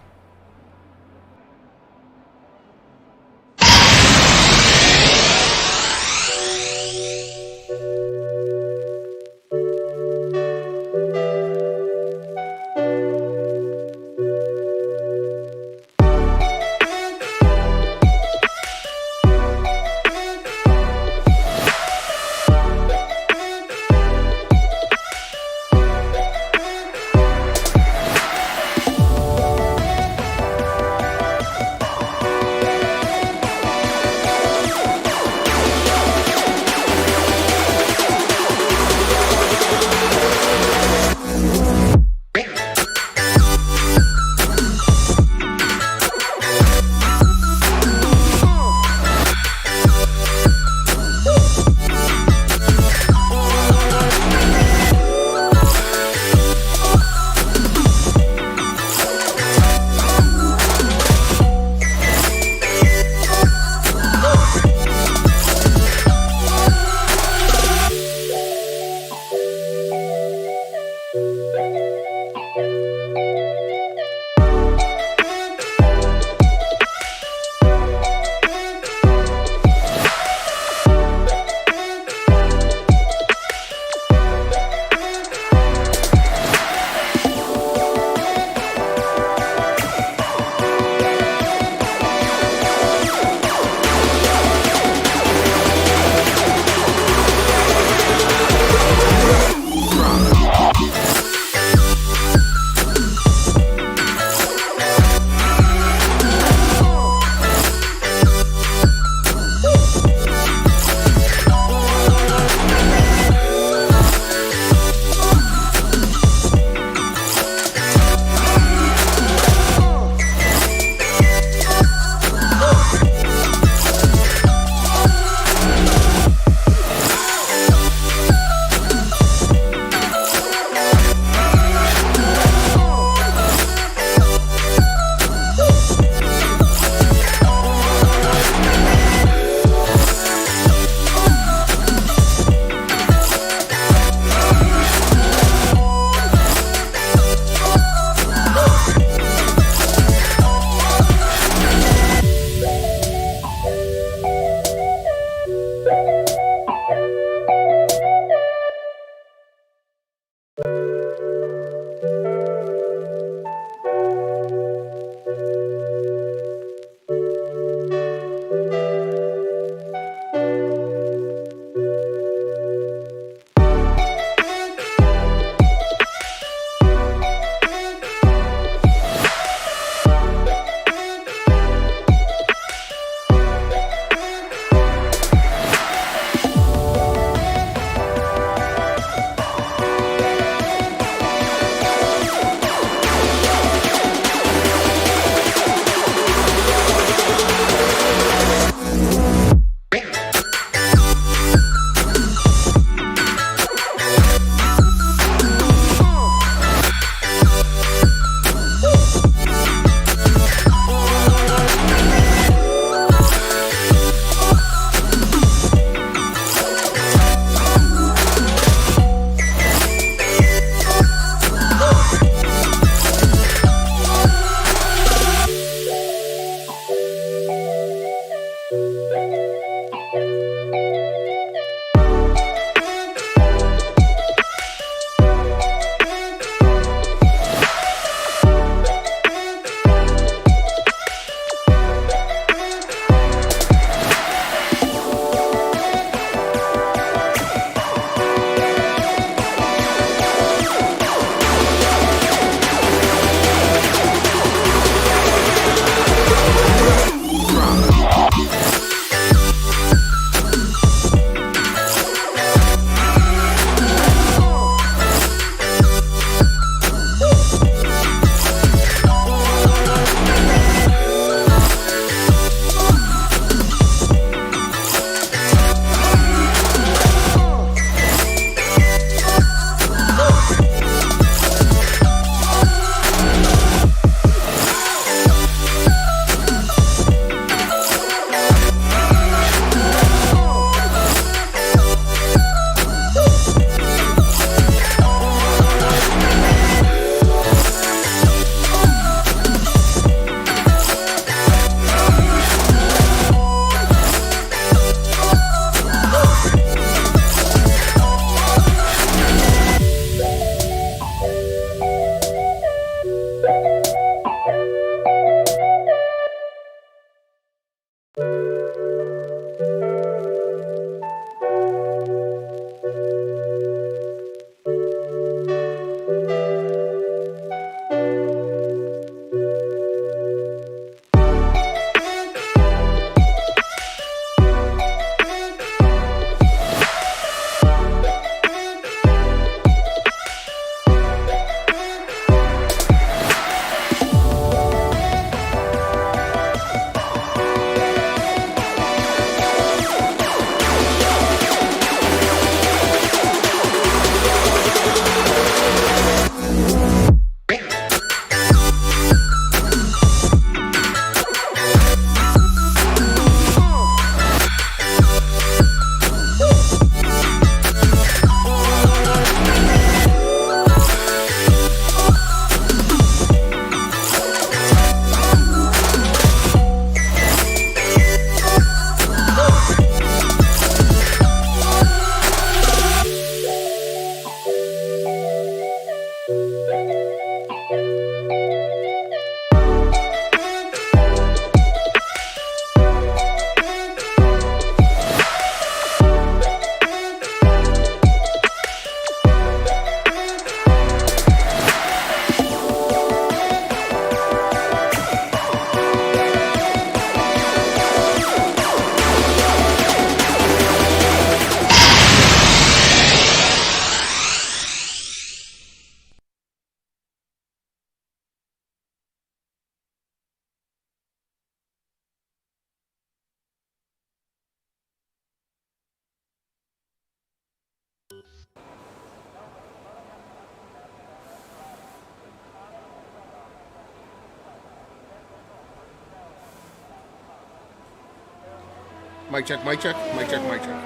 Mic check, mic check, mic check, mic check.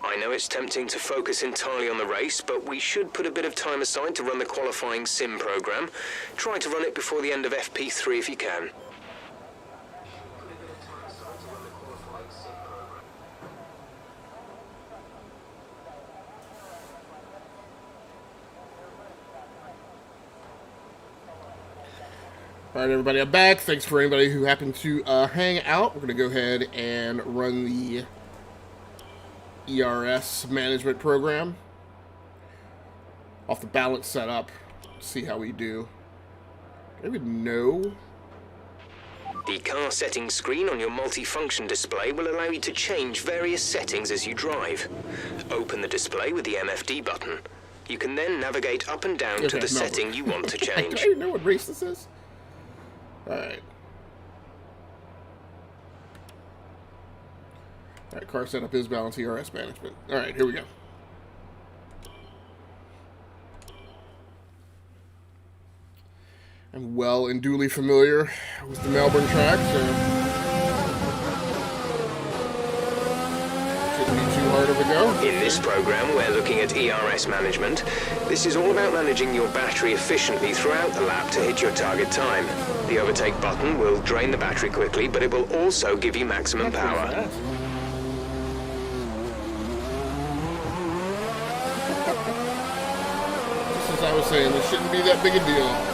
I know it's tempting to focus entirely on the race, but we should put a bit of time aside to run the qualifying sim program. Try to run it before the end of FP3 if you can. All right, everybody, I'm back. Thanks for anybody who happened to hang out. We're going to go ahead and run the ERS management program off the balance setup. See how we do. I don't even know. The car settings screen on your multifunction display will allow you to change various settings as you drive. Open the display with the MFD button. You can then navigate up and down to the setting you want to change. I don't even know what race this is. Alright. Alright, car setup is balance ERS management. Alright, here we go. I'm well and duly familiar with the Melbourne track, so shouldn't be too hard of a go. In this program, we're looking at ERS management. This is all about managing your battery efficiently throughout the lap to hit your target time. The overtake button will drain the battery quickly, but it will also give you maximum power. Just as I was saying, this shouldn't be that big a deal.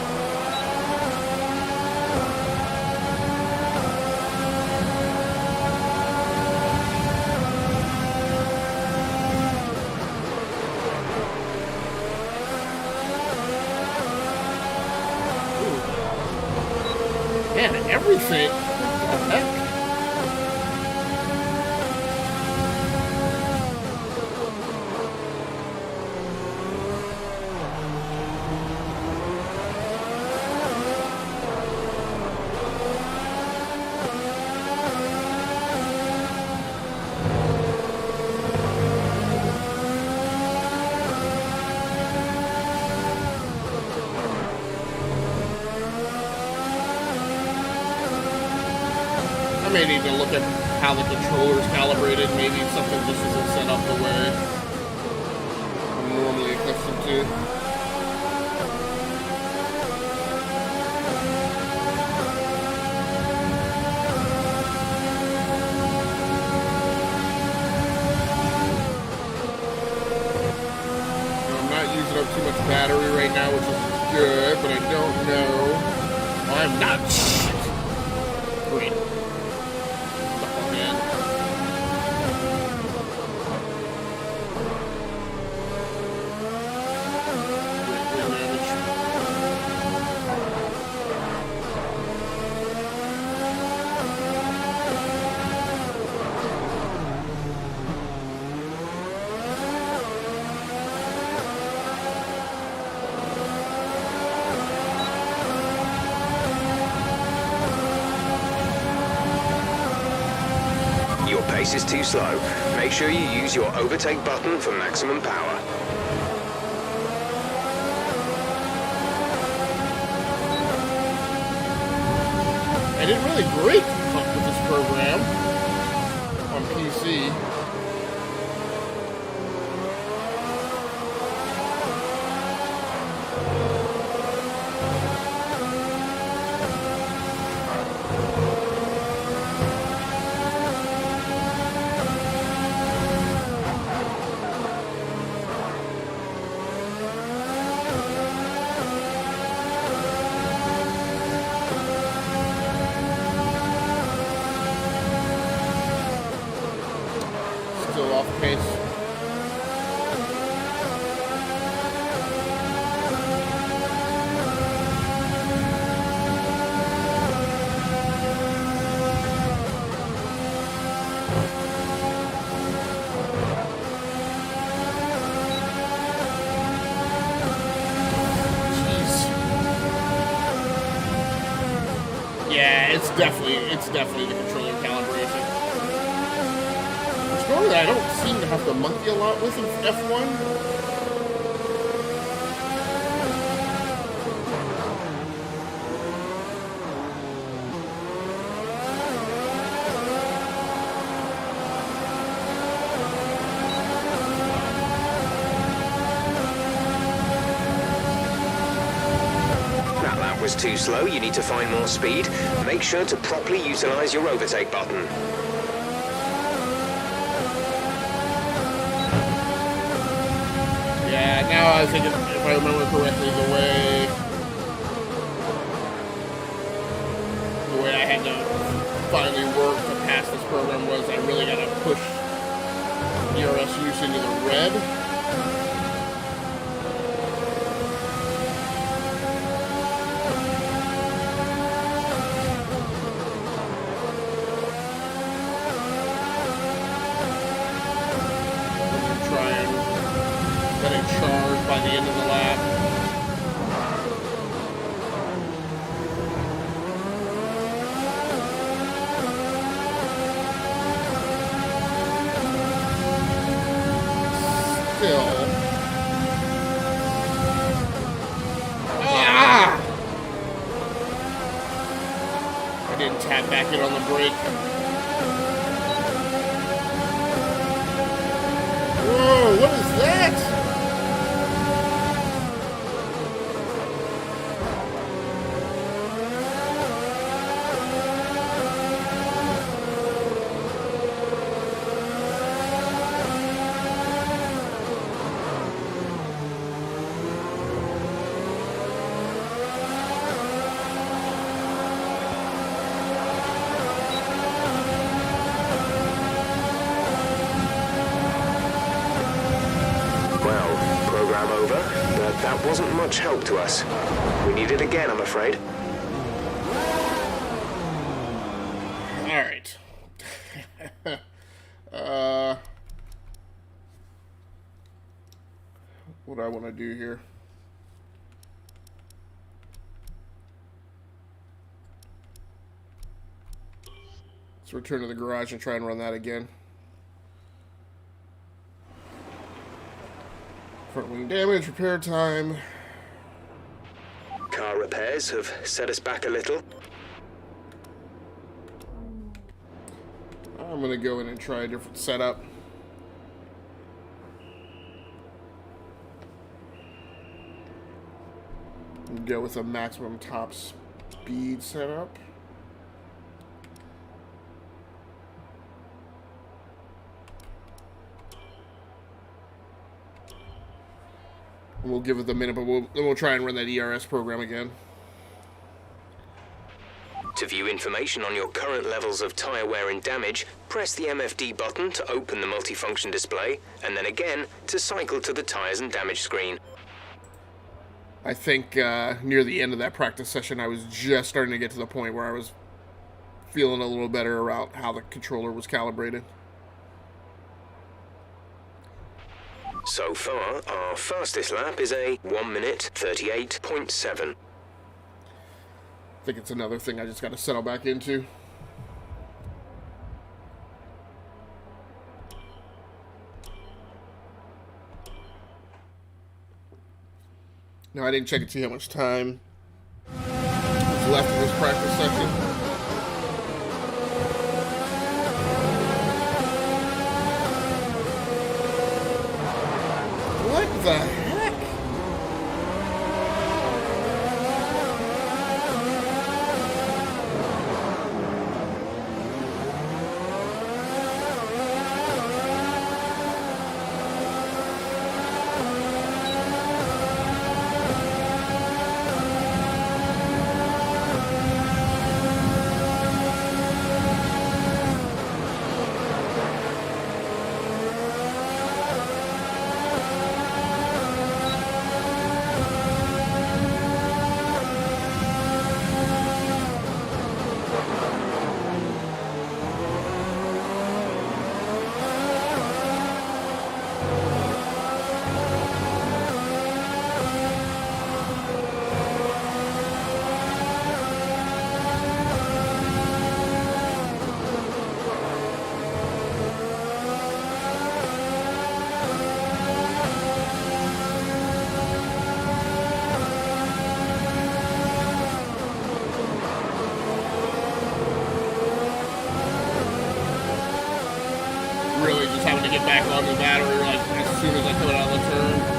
Man, everything. What the heck? I may need to look at how the controller's calibrated. Maybe something just isn't set up the way I'm normally accustomed to. I'm not using up too much battery right now, which is good, but I don't know. I'm not. Great. Pace is too slow. Make sure you use your overtake button for maximum power. I did really great with this program on PC. pace. Yeah, it's definitely the controller calibration. It's probably that I don't seem to have to monkey a lot with in F1. Was too slow, you need to find more speed. Make sure to properly utilize your overtake button. Yeah, now I think if I remember correctly, the way I had to finally work to pass this program was I really got to push ERS use into the red. Charged by the end of the lap. Still. Ah! I didn't tap back in on the brake. Whoa, what is that? That wasn't much help to us. We need it again, I'm afraid. Alright. What do I want to do here? Let's return to the garage and try and run that again. Front wing damage, repair time. Car repairs have set us back a little. I'm going to go in and try a different setup. Go with a maximum top speed setup. We'll give it a minute, but we'll try and run that ERS program again. To view information on your current levels of tyre wear and damage, press the MFD button to open the multifunction display, and then again to cycle to the tyres and damage screen. I think near the end of that practice session, I was just starting to get to the point where I was feeling a little better about how the controller was calibrated. So far, our fastest lap is a 1 minute 38.7. I think it's another thing I just got to settle back into. No, I didn't check and see how much time was left of this practice session. What the heck? get back on the battery like as soon as I come out of the turn.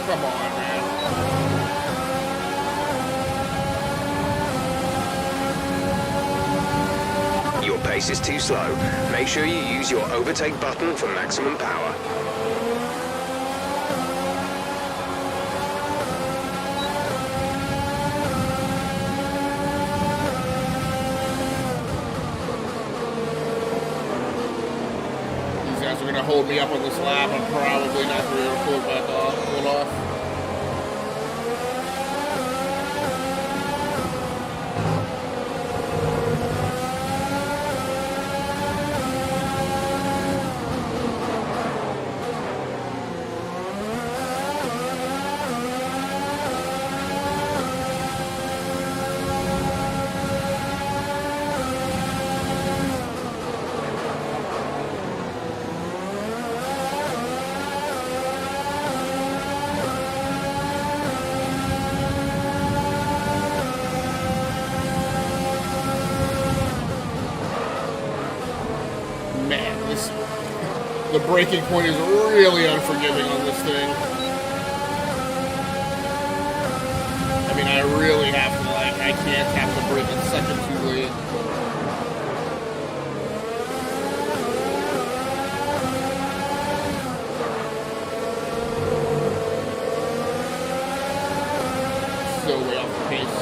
Come on, man. Your pace is too slow. Make sure you use your overtake button for maximum power. These guys are going to hold me up on this lap. I'm probably not going to be able to pull it back off. Pull it off. Man, the braking point is really unforgiving on this thing. I mean, I really have to, like, I can't have to brake a second too late. Still way off the pace.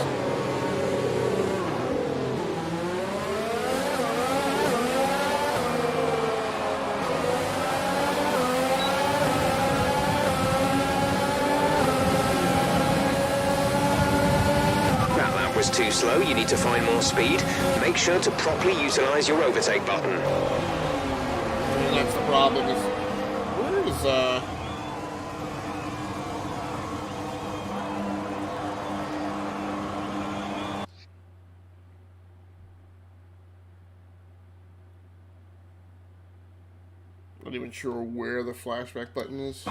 Was too slow, you need to find more speed. Make sure to properly utilize your overtake button. And that's the problem is, where is, not even sure where the flashback button is.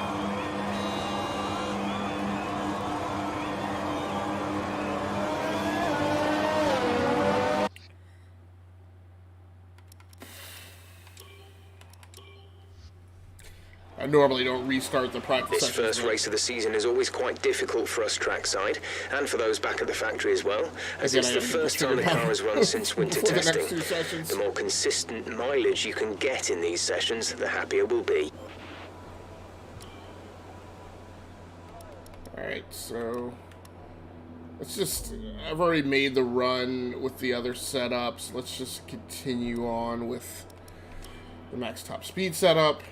I normally don't restart the practice This sessions, first but race of the season is always quite difficult for us trackside, and for those back at the factory as well, as Again, it's I the haven't first time the figured car out has run since winter for the next testing. two sessions. The more consistent mileage you can get in these sessions, the happier we'll be. Alright, so let's just, I've already made the run with the other setups. Let's just continue on with the max top speed setup.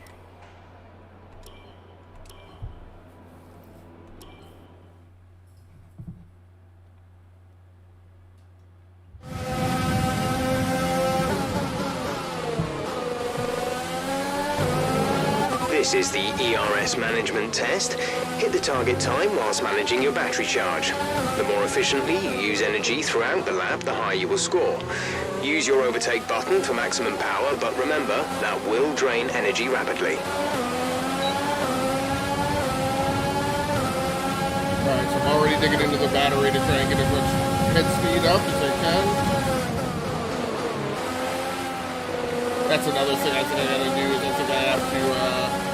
This is the ERS management test. Hit the target time whilst managing your battery charge. The more efficiently you use energy throughout the lap, the higher you will score. Use your overtake button for maximum power, but remember, that will drain energy rapidly. Alright, so I'm already digging into the battery to try and get as much head speed up as I can. That's another thing I think I gotta do is I think I have to,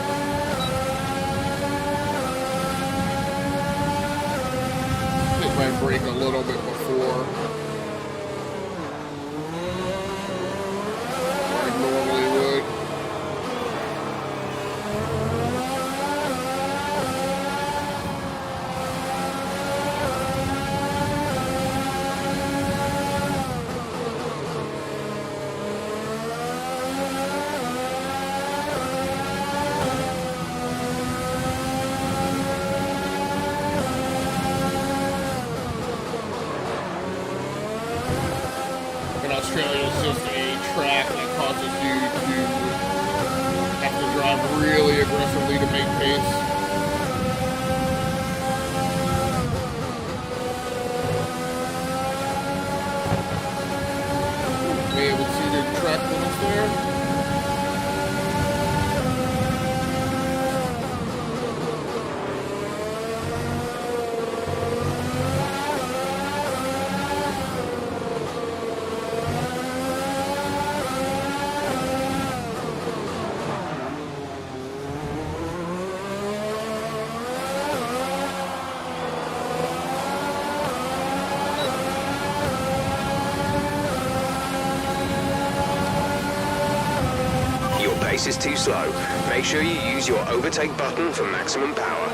hit my brake a little bit before I normally would. is too slow. Make sure you use your overtake button for maximum power.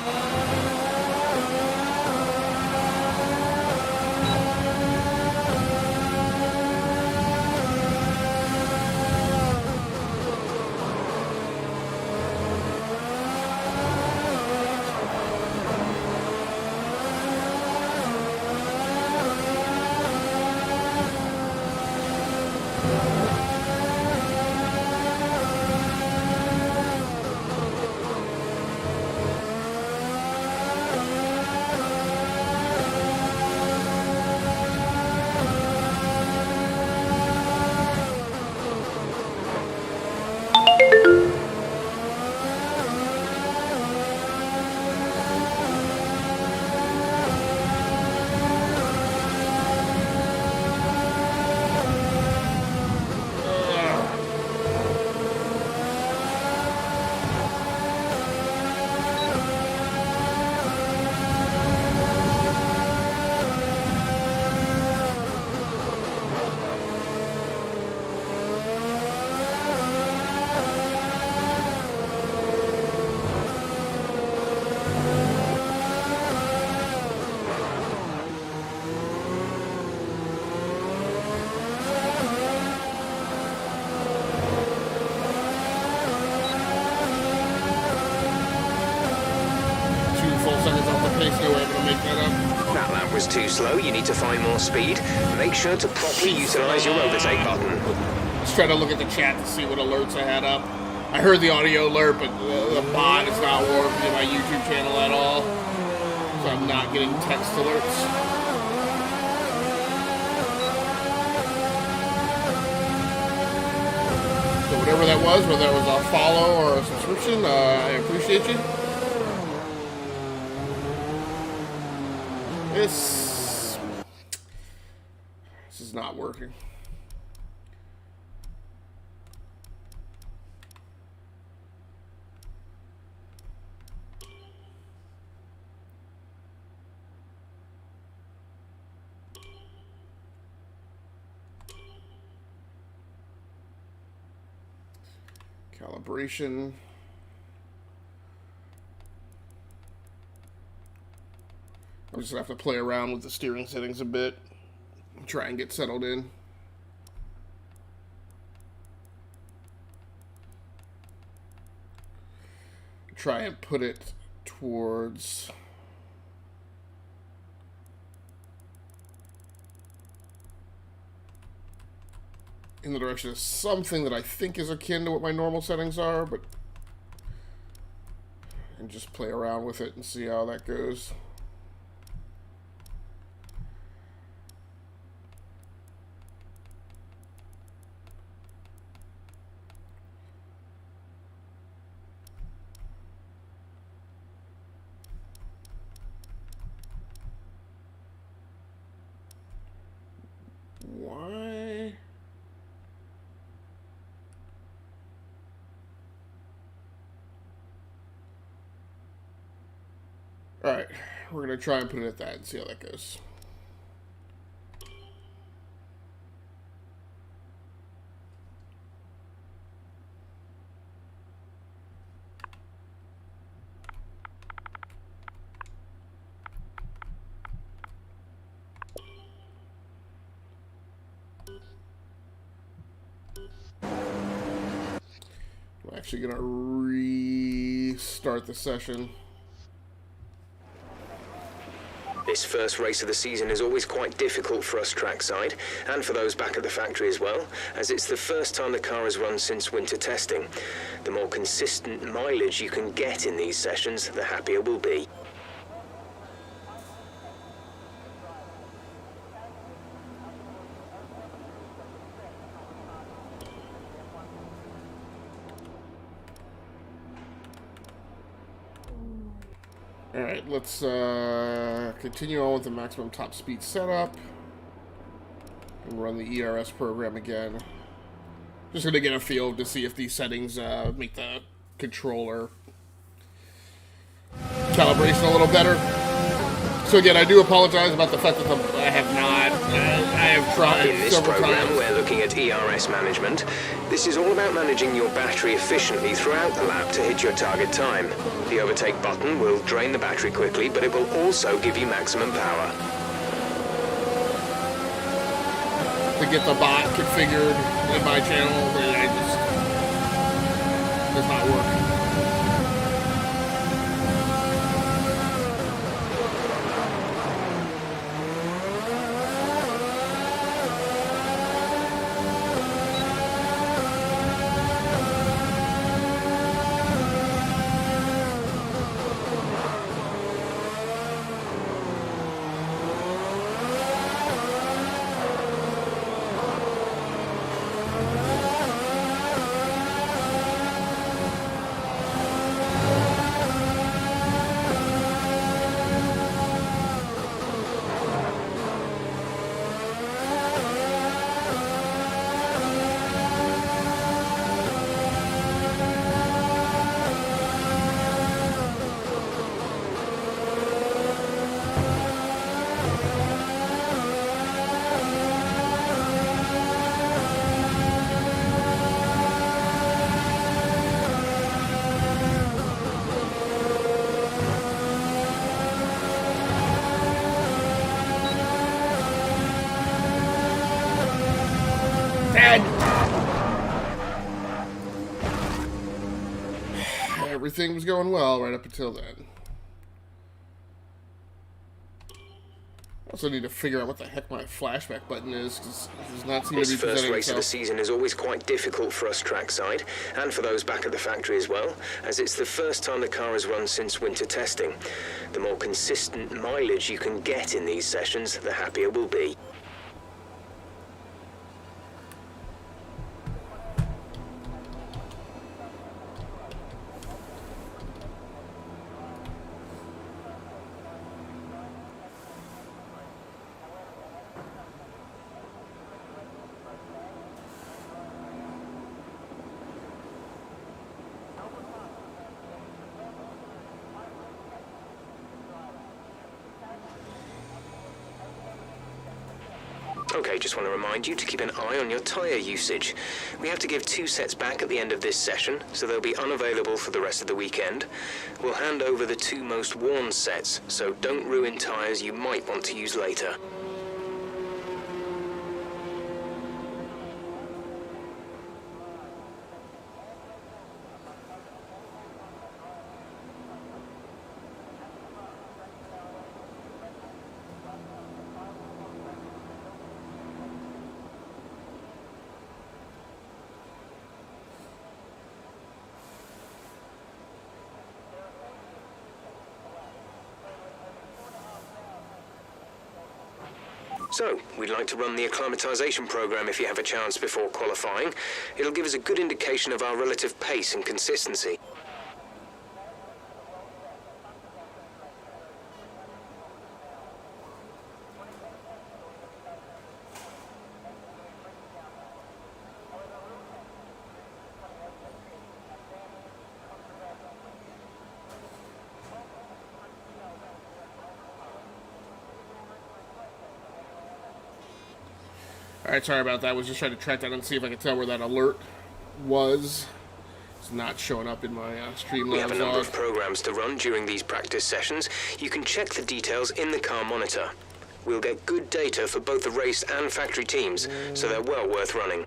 That lap was too slow. You need to find more speed. Make sure to properly utilize your overtake button. Let's try to look at the chat to see what alerts I had up. I heard the audio alert, but the bot is not working in my YouTube channel at all. So I'm not getting text alerts. So whatever that was, whether that was a follow or a subscription, I appreciate you. This is not working. Calibration. I'm just gonna have to play around with the steering settings a bit, try and get settled in. Try and put it towards in the direction of something that I think is akin to what my normal settings are, but and just play around with it and see how that goes. Why? All right, we're gonna try and put it at that and see how that goes. I'm actually gonna restart the session. This first race of the season is always quite difficult for us trackside, and for those back at the factory as well, as it's the first time the car has run since winter testing. The more consistent mileage you can get in these sessions, the happier we'll be. Alright, let's continue on with the maximum top speed setup and run the ERS program again. Just going to get a feel to see if these settings make the controller calibration a little better. So again, I do apologize about the fact that I have not I have tried In this several program, times. we're looking at ERS management. This is all about managing your battery efficiently throughout the lap to hit your target time. The overtake button will drain the battery quickly, but it will also give you maximum power. To get the bot configured in my channel, but I just does not work. Everything was going well right up until then. I also need to figure out what the heck my flashback button is, because it does not seem to This be first presenting race of the itself. season is always quite difficult for us trackside, and for those back at the factory as well, as it's the first time the car has run since winter testing. The more consistent mileage you can get in these sessions, the happier we'll be. Okay, just want to remind you to keep an eye on your tyre usage. We have to give 2 sets back at the end of this session, so they'll be unavailable for the rest of the weekend. We'll hand over the 2 most worn sets, so don't ruin tyres you might want to use later. So, we'd like to run the acclimatization program if you have a chance before qualifying. It'll give us a good indication of our relative pace and consistency. Alright, sorry about that. I was just trying to track that and see if I could tell where that alert was. It's not showing up in my Streamlabs We have a number log. of programs to run during these practice sessions. You can check the details in the car monitor. We'll get good data for both the race and factory teams, so they're well worth running.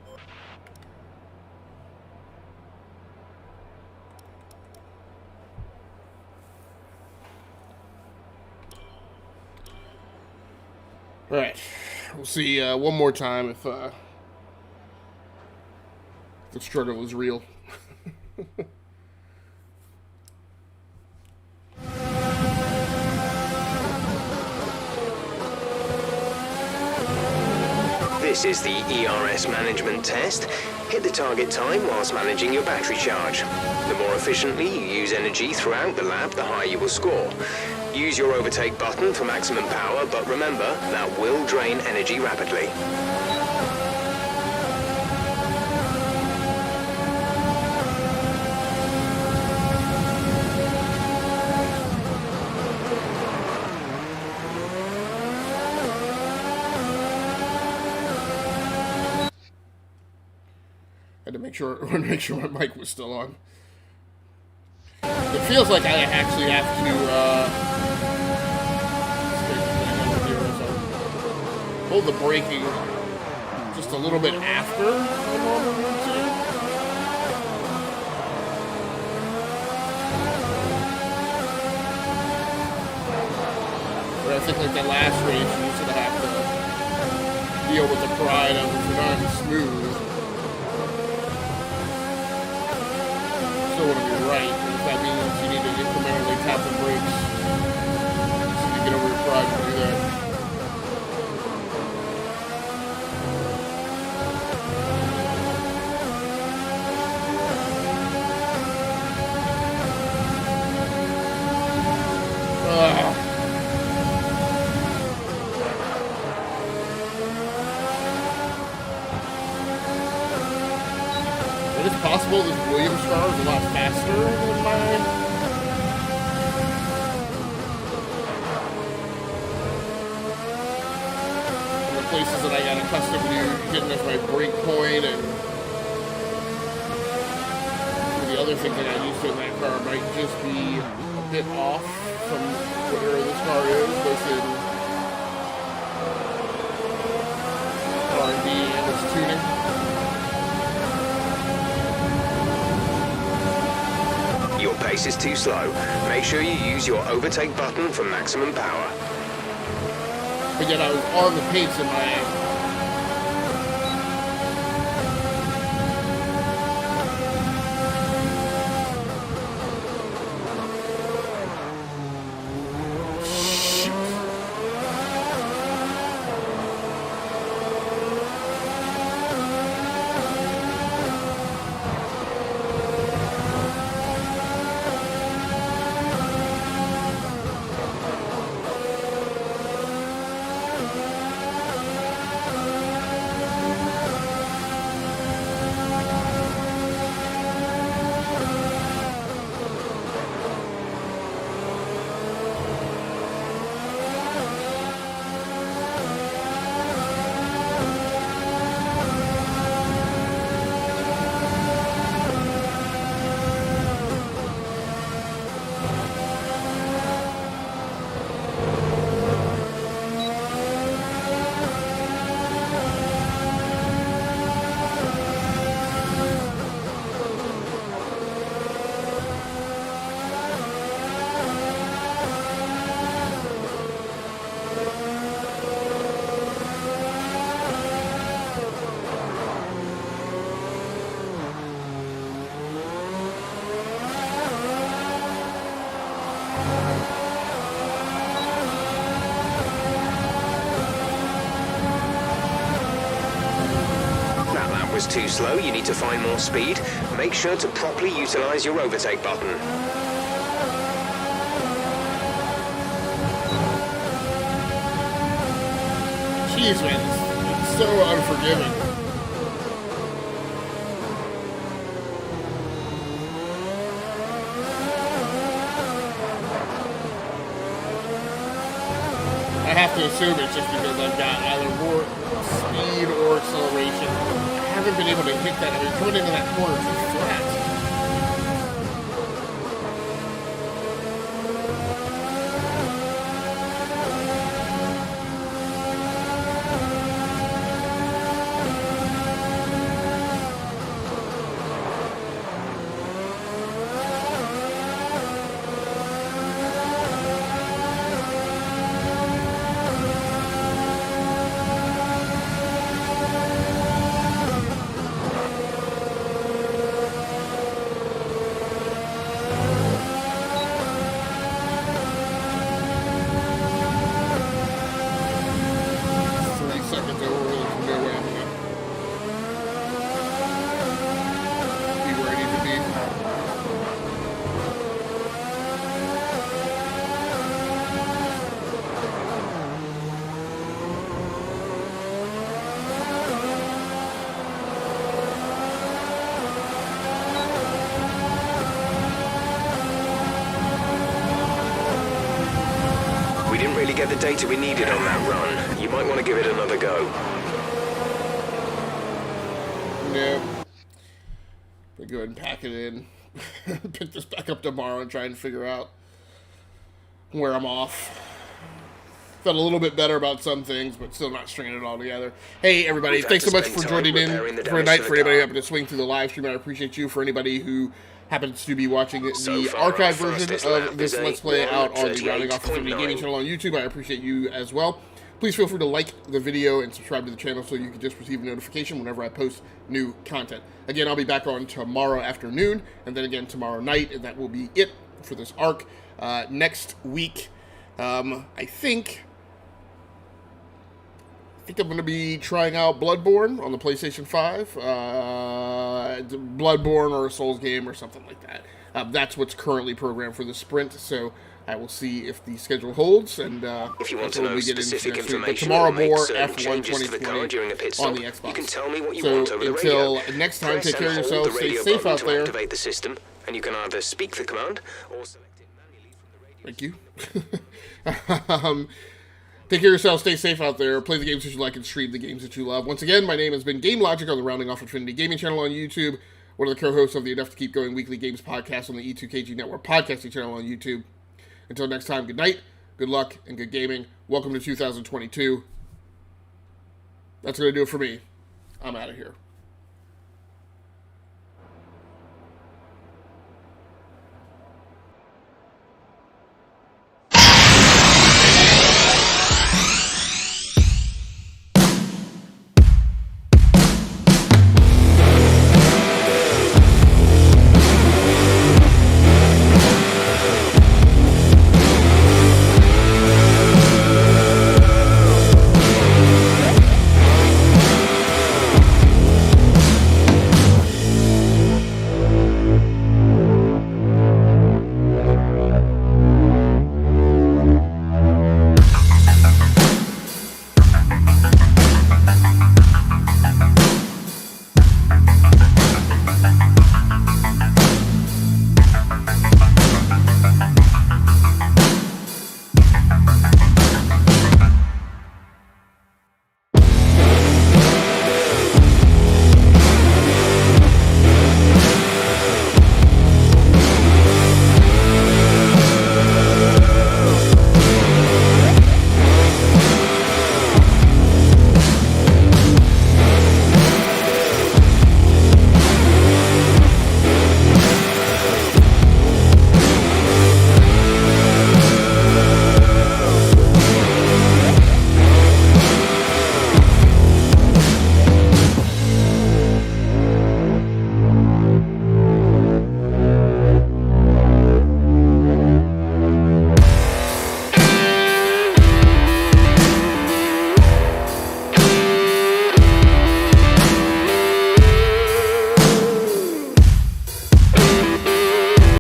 Alright, we'll see one more time if the struggle is real. This is the ERS management test. Hit the target time whilst managing your battery charge. The more efficiently you use energy throughout the lap, the higher you will score. Use your overtake button for maximum power, but remember, that will drain energy rapidly. wanted to make sure my mic was still on. It feels like I actually have to hold the braking just a little bit after I normally would do. But I think like the last race, you sort of have to deal with the pride of if you're not smooth. Still want to be right, but if that means you need to incrementally tap the brakes, so you get over your pride to do that. But it's possible this Williams car is a lot faster than mine. The places that I got accustomed to getting as my brake point, and the other thing that I used to in that car might just be a bit off from whatever this car is, both in R&D and its tuning. Your pace is too slow. Make sure you use your overtake button for maximum power. But yet I was on the pace in my... Was too slow, you need to find more speed. Make sure to properly utilize your overtake button. Jeez, man, it's so unforgiving. I have to assume it's just because I've got either more speed or acceleration. I haven't been able to hit that. I mean, coming into that corner is flat. Get the data we needed on that run. You might want to give it another go. Yeah. I'll go ahead and pack it in. Pick this back up tomorrow and try and figure out where I'm off. Felt a little bit better about some things, but still not stringing it all together. Hey, everybody, thanks so much for joining in for tonight. For anybody who happened to swing through the live stream, I appreciate you. For anybody who happens to be watching the archived version of this Let's Play out on the Rounding Off Infinity Gaming channel on YouTube, I appreciate you as well. Please feel free to like the video and subscribe to the channel so you can just receive a notification whenever I post new content. Again, I'll be back on tomorrow afternoon, and then again tomorrow night, and that will be it for this arc. Next week, I think I'm going to be trying out Bloodborne on the PlayStation 5. Bloodborne or a Souls game or something like that. That's what's currently programmed for the sprint, so I will see if the schedule holds, and if you want to know specific information, but tomorrow more F1 F1 to the car during a pit stop, on the Xbox. You can tell me what you so want over the until radio. Next time, Press take care of and hold yourself, the stay radio safe button out to there. activate the system, and you can either speak the command or select it manually from the radio. Thank you. Take care of yourself, stay safe out there, play the games that you like, and stream the games that you love. Once again, my name has been Game Logic on the Rounding Off Infinity Gaming channel on YouTube, one of the co-hosts of the Enough to Keep Going Weekly Games podcast on the E2KG Network podcasting channel on YouTube. Until next time, good night, good luck, and good gaming. Welcome to 2022. That's going to do it for me. I'm out of here.